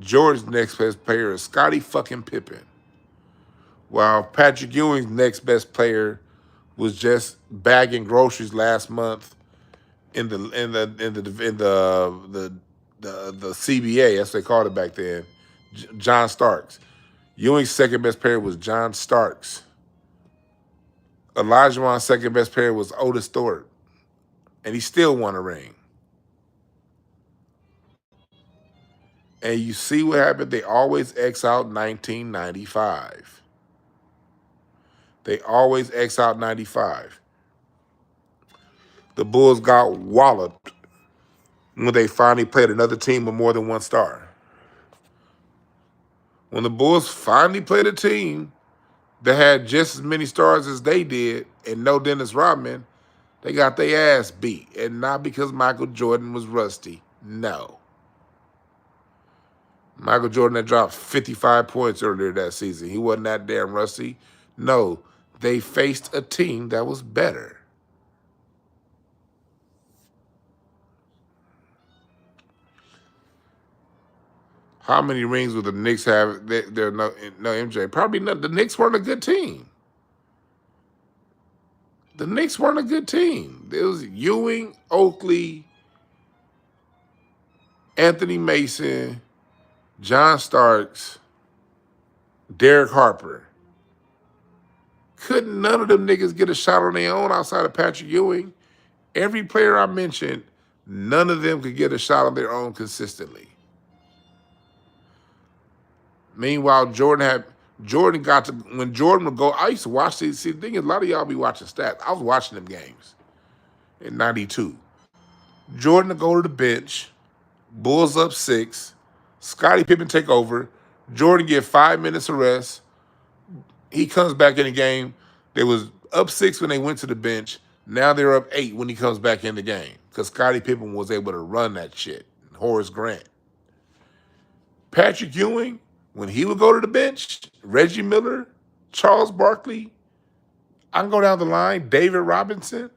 Jordan's next best player is Scottie fucking Pippen. While Patrick Ewing's next best player was just bagging groceries last month in the CBA, that's what they called it back then. John Starks. Ewing's second best player was John Starks. Olajuwon's second best player was Otis Thorpe, and he still won a ring. And you see what happened? They always X out 1995. They always X out 95. The Bulls got walloped when they finally played another team with more than one star. When the Bulls finally played a team that had just as many stars as they did and no Dennis Rodman, they got their ass beat. And not because Michael Jordan was rusty. No. Michael Jordan had dropped 55 points earlier that season. He wasn't that damn rusty. No, they faced a team that was better. How many rings would the Knicks have? There no MJ. Probably not. The Knicks weren't a good team. The Knicks weren't a good team. There was Ewing, Oakley, Anthony Mason, John Starks, Derek Harper. Couldn't none of them niggas get a shot on their own outside of Patrick Ewing? Every player I mentioned, none of them could get a shot on their own consistently. Meanwhile, Jordan got to, when Jordan would go, I used to watch these. See, the thing is, a lot of y'all be watching stats. I was watching them games in 92. Jordan would go to the bench, Bulls up 6, Scottie Pippen take over, Jordan get 5 minutes of rest. He comes back in the game. They was up 6 when they went to the bench. Now they're up 8 when he comes back in the game because Scottie Pippen was able to run that shit. Horace Grant. Patrick Ewing, when he would go to the bench, Reggie Miller, Charles Barkley, I can go down the line, David Robinson.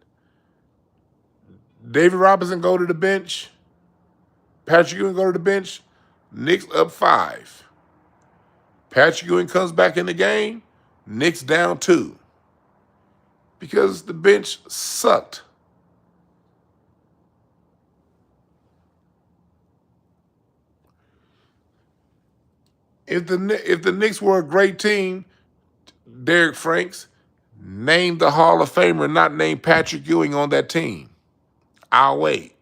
David Robinson go to the bench. Patrick Ewing go to the bench. Knicks up 5. Patrick Ewing comes back in the game. Knicks down 2. Because the bench sucked. If the Knicks were a great team, Derek Franks, name the Hall of Famer, not name Patrick Ewing on that team. I'll wait.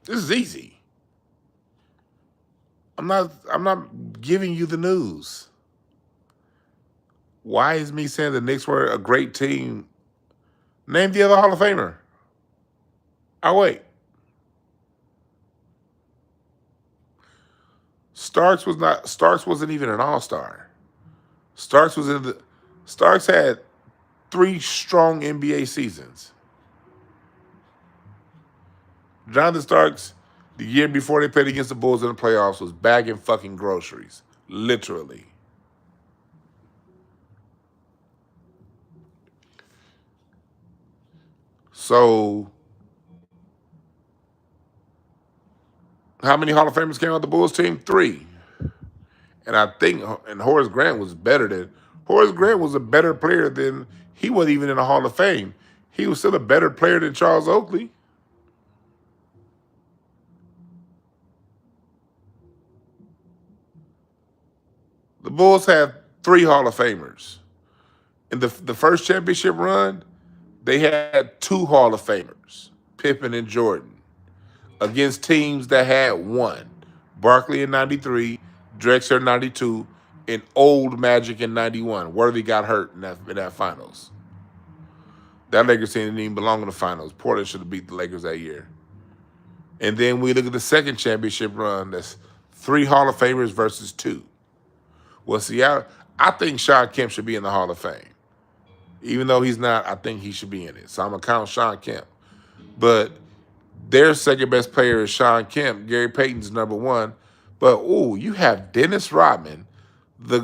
This is easy. I'm not giving you the news. Why is me saying the Knicks were a great team? Name the other Hall of Famer. I'll wait. Starks wasn't even an all-star. Starks had 3 strong NBA seasons. Jonathan Starks, the year before they played against the Bulls in the playoffs, was bagging fucking groceries. Literally. So, how many Hall of Famers came on the Bulls team? 3. And I think, and Horace Grant was a better player than, he wasn't even in the Hall of Fame. He was still a better player than Charles Oakley. The Bulls had 3 Hall of Famers. In the first championship run, they had 2 Hall of Famers, Pippen and Jordan, against teams that had 1. Barkley in 93, Drexler in 92, and old Magic in 91. Worthy got hurt in that finals. That Lakers team didn't even belong in the finals. Portland should have beat the Lakers that year. And then we look at the second championship run. That's 3 Hall of Famers versus 2. Well, Seattle, I think Shawn Kemp should be in the Hall of Fame. Even though he's not, I think he should be in it. So I'm going to count Shawn Kemp. But their second best player is Shawn Kemp. Gary Payton's number 1. But, you have Dennis Rodman,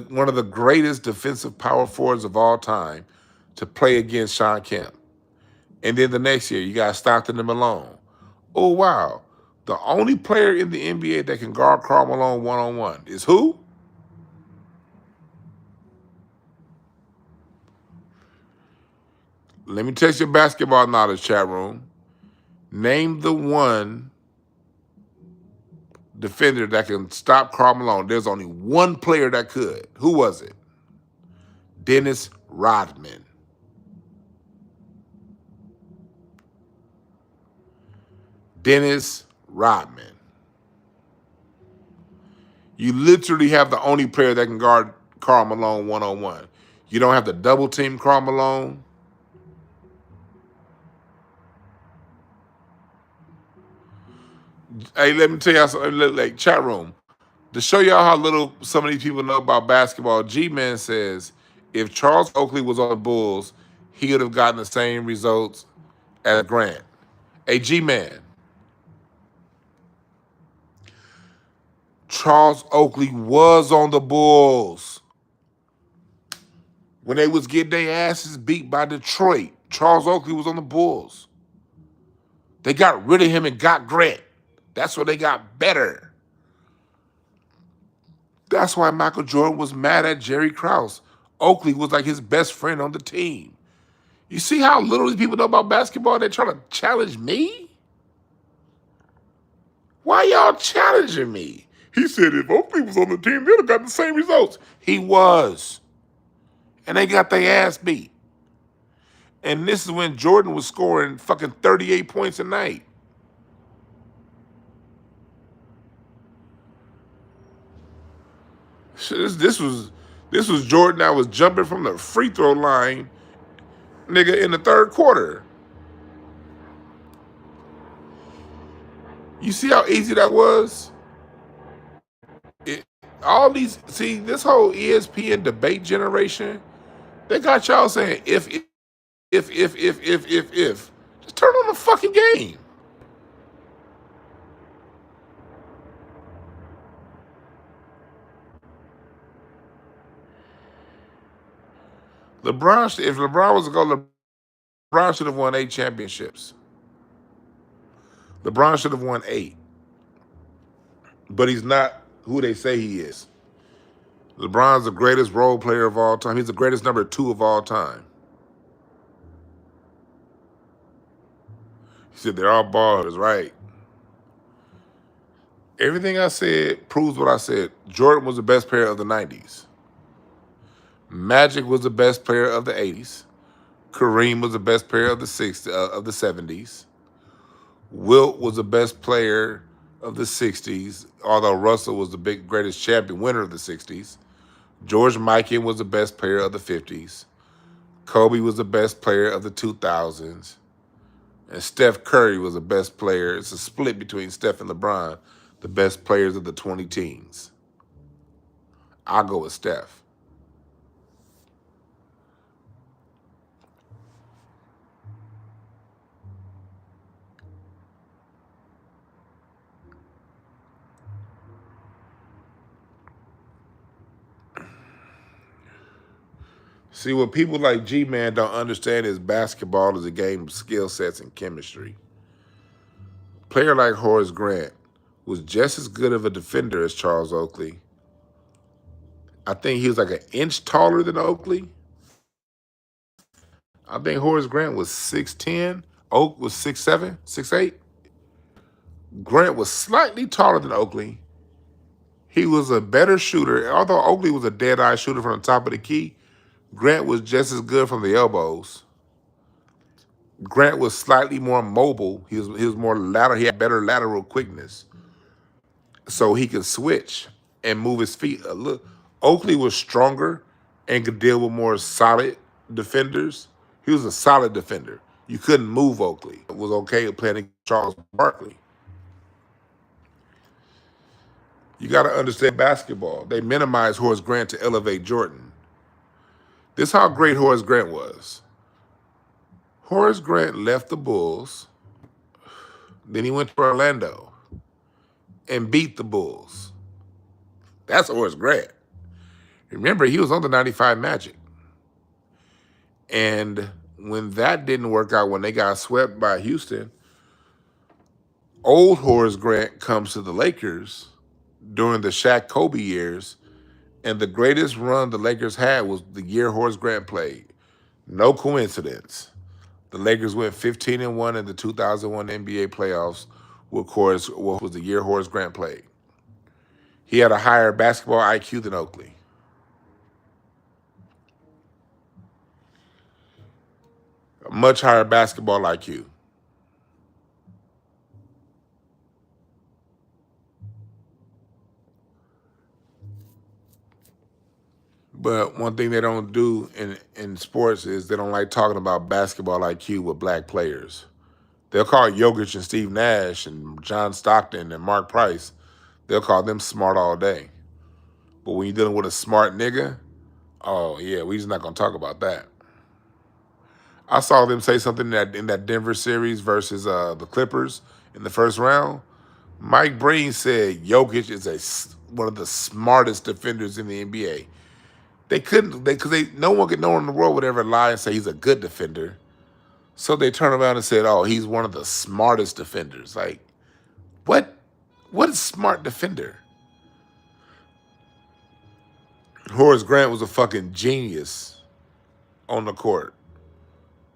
one of the greatest defensive power forwards of all time, to play against Shawn Kemp. And then the next year, you got Stockton and Malone. Oh, wow. The only player in the NBA that can guard Karl Malone one-on-one is who? Let me test your basketball knowledge, chat room. Name the one defender that can stop Karl Malone. There's only one player that could. Who was it? Dennis Rodman. Dennis Rodman. You literally have the only player that can guard Karl Malone one-on-one. You don't have to double team Karl Malone. Hey, let me tell y'all something. Like, chat room. To show y'all how little some of these people know about basketball, G-Man says if Charles Oakley was on the Bulls, he would have gotten the same results as Grant. Hey, G-Man. Charles Oakley was on the Bulls. When they was getting their asses beat by Detroit, Charles Oakley was on the Bulls. They got rid of him and got Grant. That's where they got better. That's why Michael Jordan was mad at Jerry Krause. Oakley was like his best friend on the team. You see how little these people know about basketball? They're trying to challenge me? Why y'all challenging me? He said if Oakley was on the team, they'd have got the same results. He was. And they got their ass beat. And this is when Jordan was scoring fucking 38 points a night. This was Jordan that was jumping from the free throw line, nigga, in the third quarter. You see how easy that was? All these, see, this whole ESPN debate generation, they got y'all saying if. Just turn on the fucking game. If LeBron was to go, LeBron should have won 8 championships. LeBron should have won 8. But he's not who they say he is. LeBron's the greatest role player of all time. He's the greatest number 2 of all time. He said they're all ballers, right? Everything I said proves what I said. Jordan was the best player of the 90s. Magic was the best player of the 80s. Kareem was the best player of the 70s. Wilt was the best player of the 60s, although Russell was the greatest champion winner of the 60s. George Mikan was the best player of the 50s. Kobe was the best player of the 2000s. And Steph Curry was the best player. It's a split between Steph and LeBron, the best players of the 20 teens. I'll go with Steph. See, what people like G-Man don't understand is basketball is a game of skill sets and chemistry. A player like Horace Grant was just as good of a defender as Charles Oakley. I think he was like an inch taller than Oakley. I think Horace Grant was 6'10". Oak was 6'7", 6'8". Grant was slightly taller than Oakley. He was a better shooter. Although Oakley was a dead-eye shooter from the top of the key, Grant was just as good from the elbows. Grant was slightly more mobile. He was more lateral. He had better lateral quickness, so he could switch and move his feet a little. Oakley was stronger and could deal with more solid defenders. He was a solid defender. You couldn't move Oakley. It was okay with playing against Charles Barkley. You got to understand basketball. They minimized Horace Grant to elevate Jordan. This is how great Horace Grant was. Horace Grant left the Bulls. Then he went to Orlando and beat the Bulls. That's Horace Grant. Remember, he was on the 95 Magic. And when that didn't work out, when they got swept by Houston, Old Horace Grant comes to the Lakers during the Shaq Kobe years, and the greatest run the Lakers had was the year Horace Grant played. No coincidence. The Lakers went 15-1 in the 2001 NBA playoffs, which was the year Horace Grant played. He had a higher basketball IQ than Oakley. A much higher basketball IQ. But one thing they don't do in sports is they don't like talking about basketball IQ with black players. They'll call Jokic and Steve Nash and John Stockton and Mark Price, they'll call them smart all day. But when you're dealing with a smart nigga, oh yeah, we just not gonna talk about that. I saw them say something in that Denver series versus the Clippers in the first round. Mike Breen said Jokic is one of the smartest defenders in the NBA. They couldn't, no one in the world would ever lie and say he's a good defender. So they turned around and said, oh, he's one of the smartest defenders. Like, what? What is smart defender? Horace Grant was a fucking genius on the court,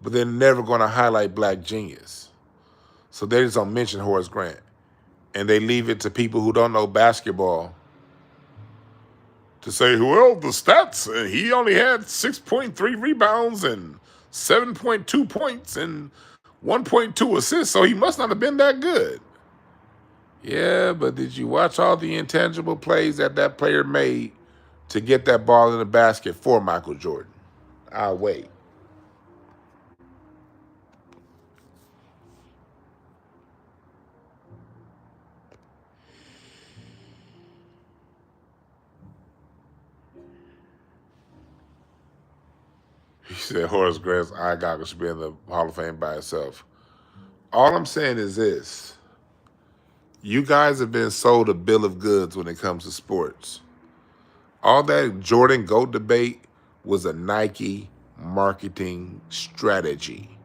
but they're never going to highlight black genius. So they just don't mention Horace Grant. And they leave it to people who don't know basketball to say, well, the stats, he only had 6.3 rebounds and 7.2 points and 1.2 assists, so he must not have been that good. Yeah, but did you watch all the intangible plays that player made to get that ball in the basket for Michael Jordan? I'll wait. He said Horace Grant's eye goggles should be in the Hall of Fame by itself. All I'm saying is this. You guys have been sold a bill of goods when it comes to sports. All that Jordan GOAT debate was a Nike marketing strategy.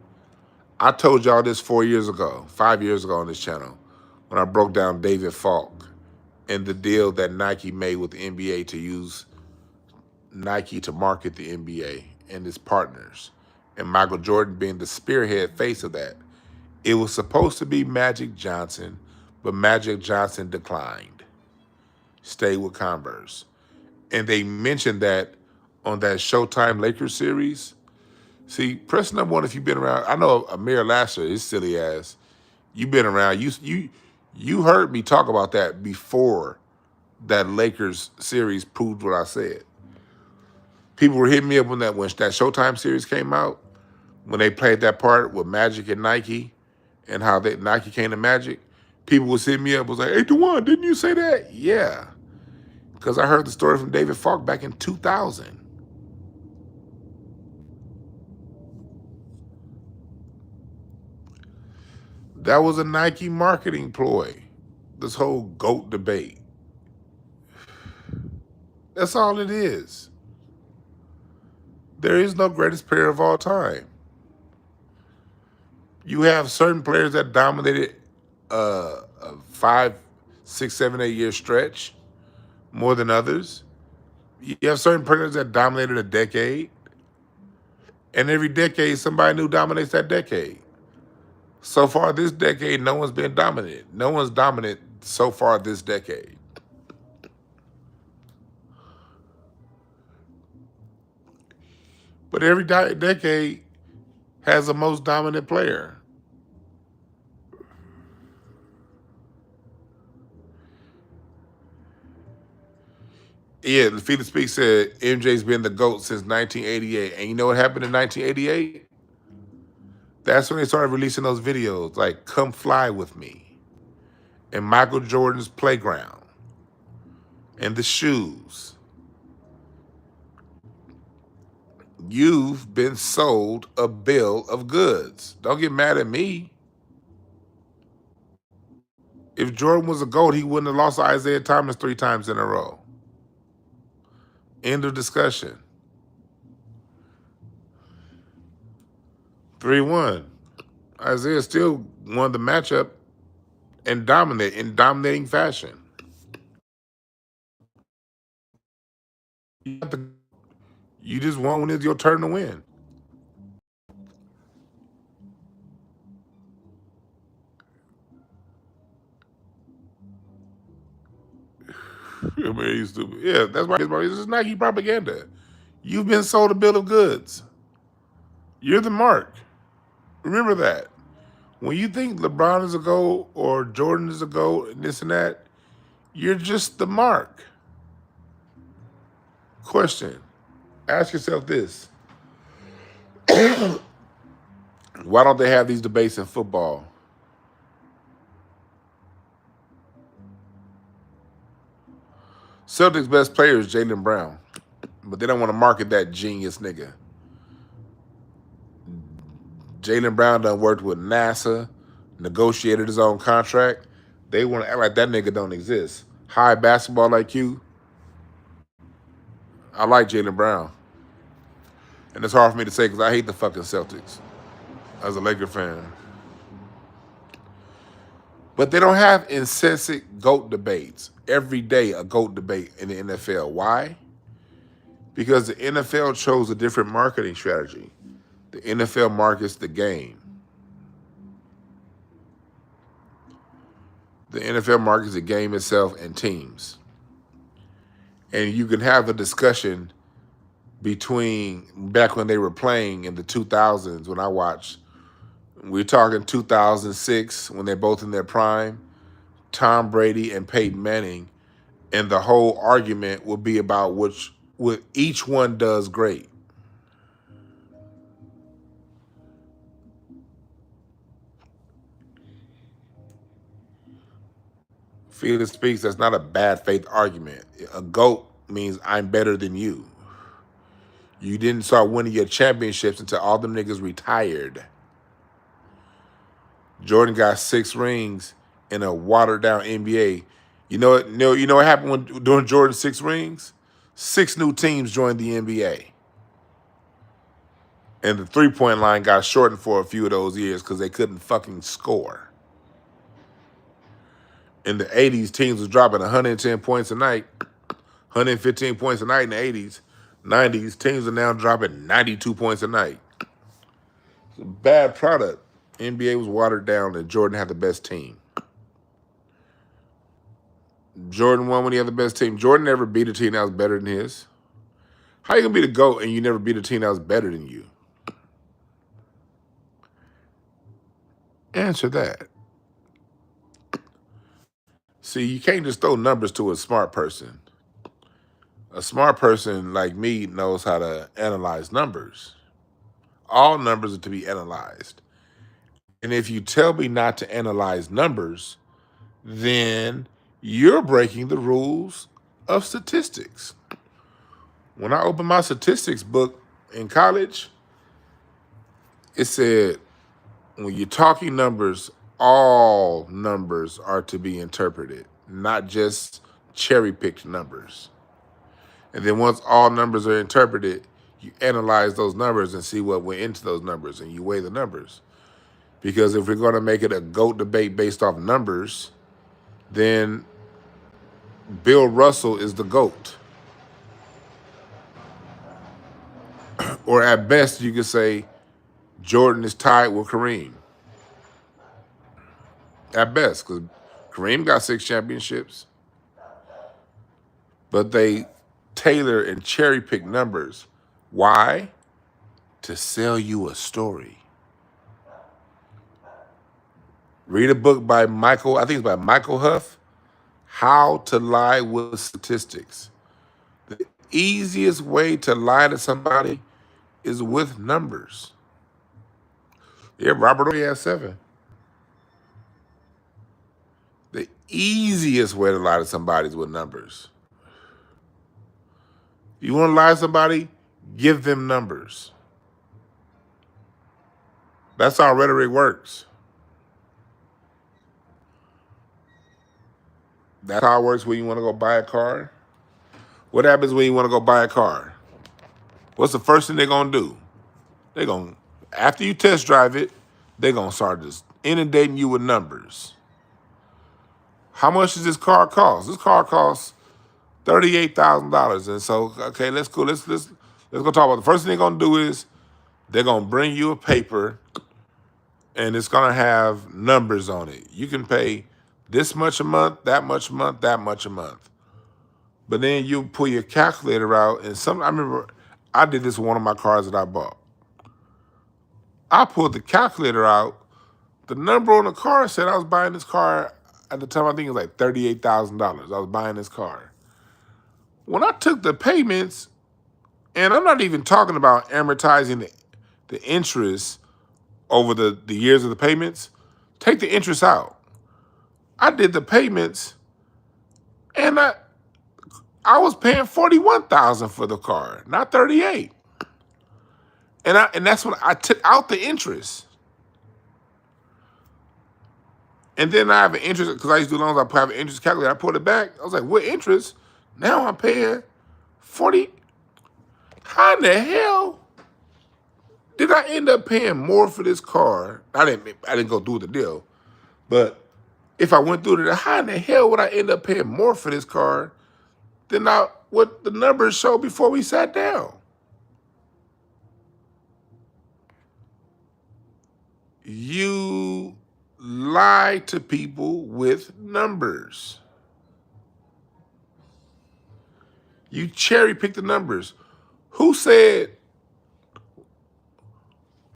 I told y'all this 5 years ago on this channel, when I broke down David Falk and the deal that Nike made with the NBA to use Nike to market the NBA and its partners, and Michael Jordan being the spearhead face of that. It was supposed to be Magic Johnson, but Magic Johnson declined. Stayed with Converse. And they mentioned that on that Showtime Lakers series. See, press number one if you've been around. I know Amir Lasser, his silly ass. You've been around. You heard me talk about that before that Lakers series proved what I said. People were hitting me up when that Showtime series came out, when they played that part with Magic and Nike, and how Nike came to Magic. People was hitting me up, was like, "Hey, DeJuan, didn't you say that?" Yeah, because I heard the story from David Falk back in 2000. That was a Nike marketing ploy, this whole GOAT debate. That's all it is. There is no greatest player of all time. You have certain players that dominated a 5, 6, 7, 8 year stretch more than others. You have certain players that dominated a decade, and every decade somebody new dominates that decade. So far this decade, no one's been dominant. No one's dominant so far this decade. But every decade has the most dominant player. Yeah, Felix Speak said MJ's been the GOAT since 1988. And you know what happened in 1988? That's when they started releasing those videos like Come Fly With Me and Michael Jordan's Playground and the shoes. You've been sold a bill of goods. Don't get mad at me. If Jordan was a GOAT, he wouldn't have lost to Isaiah Thomas 3 times in a row. End of discussion. 3-1. Isaiah still won the matchup and dominate in dominating fashion. You just won when it's your turn to win. I mean, yeah, that's why this is Nike propaganda. You've been sold a bill of goods. You're the mark. Remember that. When you think LeBron is a GOAT or Jordan is a GOAT and this and that, you're just the mark. Question. Ask yourself this. Why don't they have these debates in football? Celtics' best player is Jaylen Brown, but they don't want to market that genius nigga. Jaylen Brown done worked with NASA, negotiated his own contract. They want to act like that nigga don't exist. High basketball IQ. I like Jaylen Brown. And it's hard for me to say because I hate the fucking Celtics as a Laker fan. But they don't have incessant GOAT debates. Every day a GOAT debate in the NFL. Why? Because the NFL chose a different marketing strategy. The NFL markets the game. The NFL markets the game itself and teams. And you can have a discussion between back when they were playing in the 2000s when I watched. We're talking 2006 when they're both in their prime. Tom Brady and Peyton Manning. And the whole argument will be about what each one does great. Felix speaks, that's not a bad faith argument. A GOAT means I'm better than you. You didn't start winning your championships until all them niggas retired. Jordan got 6 rings in a watered down NBA. You know what happened during Jordan's 6 rings? 6 new teams joined the NBA. And the 3-point line got shortened for a few of those years because they couldn't fucking score. In the 80s, teams was dropping 110 points a night, 115 points a night in the 80s. 90s, teams are now dropping 92 points a night. It's a bad product. NBA was watered down and Jordan had the best team. Jordan won when he had the best team. Jordan never beat a team that was better than his. How you gonna be the GOAT and you never beat a team that was better than you? Answer that. See, you can't just throw numbers to a smart person. A smart person like me knows how to analyze numbers. All numbers are to be analyzed. And if you tell me not to analyze numbers, then you're breaking the rules of statistics. When I opened my statistics book in college, it said, when you're talking numbers, all numbers are to be interpreted, not just cherry-picked numbers. And then once all numbers are interpreted, you analyze those numbers and see what went into those numbers, and you weigh the numbers. Because if we're going to make it a GOAT debate based off numbers, then Bill Russell is the GOAT. Or at best, you could say Jordan is tied with Kareem. At best, because Kareem got 6 championships. But they tailor and cherry pick numbers. Why? To sell you a story. Read a book by Michael, I think it's by Michael Huff, How to Lie with Statistics. The easiest way to lie to somebody is with numbers. Yeah, Robert only has 7. The easiest way to lie to somebody is with numbers. You want to lie to somebody? Give them numbers. That's how rhetoric works. That's how it works when you want to go buy a car. What happens when you want to go buy a car? What's the first thing they're going to do? They're going to, after you test drive it, they're going to start just inundating you with numbers. How much does this car cost? This car costs $38,000. And so, okay, let's go. Let's go talk about the first thing they're gonna do is they're gonna bring you a paper, and it's gonna have numbers on it. You can pay this much a month, that much a month, that much a month. But then you pull your calculator out, and I remember I did this with one of my cars that I bought. I pulled the calculator out. The number on the car said I was buying this car at the time. I think it was like $38,000. I was buying this car. When I took the payments, and I'm not even talking about amortizing the interest over the years of the payments. Take the interest out. I did the payments, and I was paying $41,000 for the car, not $38,000. And that's when I took out the interest. And then I have an interest, because I used to do loans, I have an interest calculator. I pulled it back. I was like, what interest? Now I'm paying 40. How in the hell did I end up paying more for this car? I didn't go through the deal. But if I went through it, how in the hell would I end up paying more for this car than what the numbers showed before we sat down? You lie to people with numbers. You cherry pick the numbers. Who said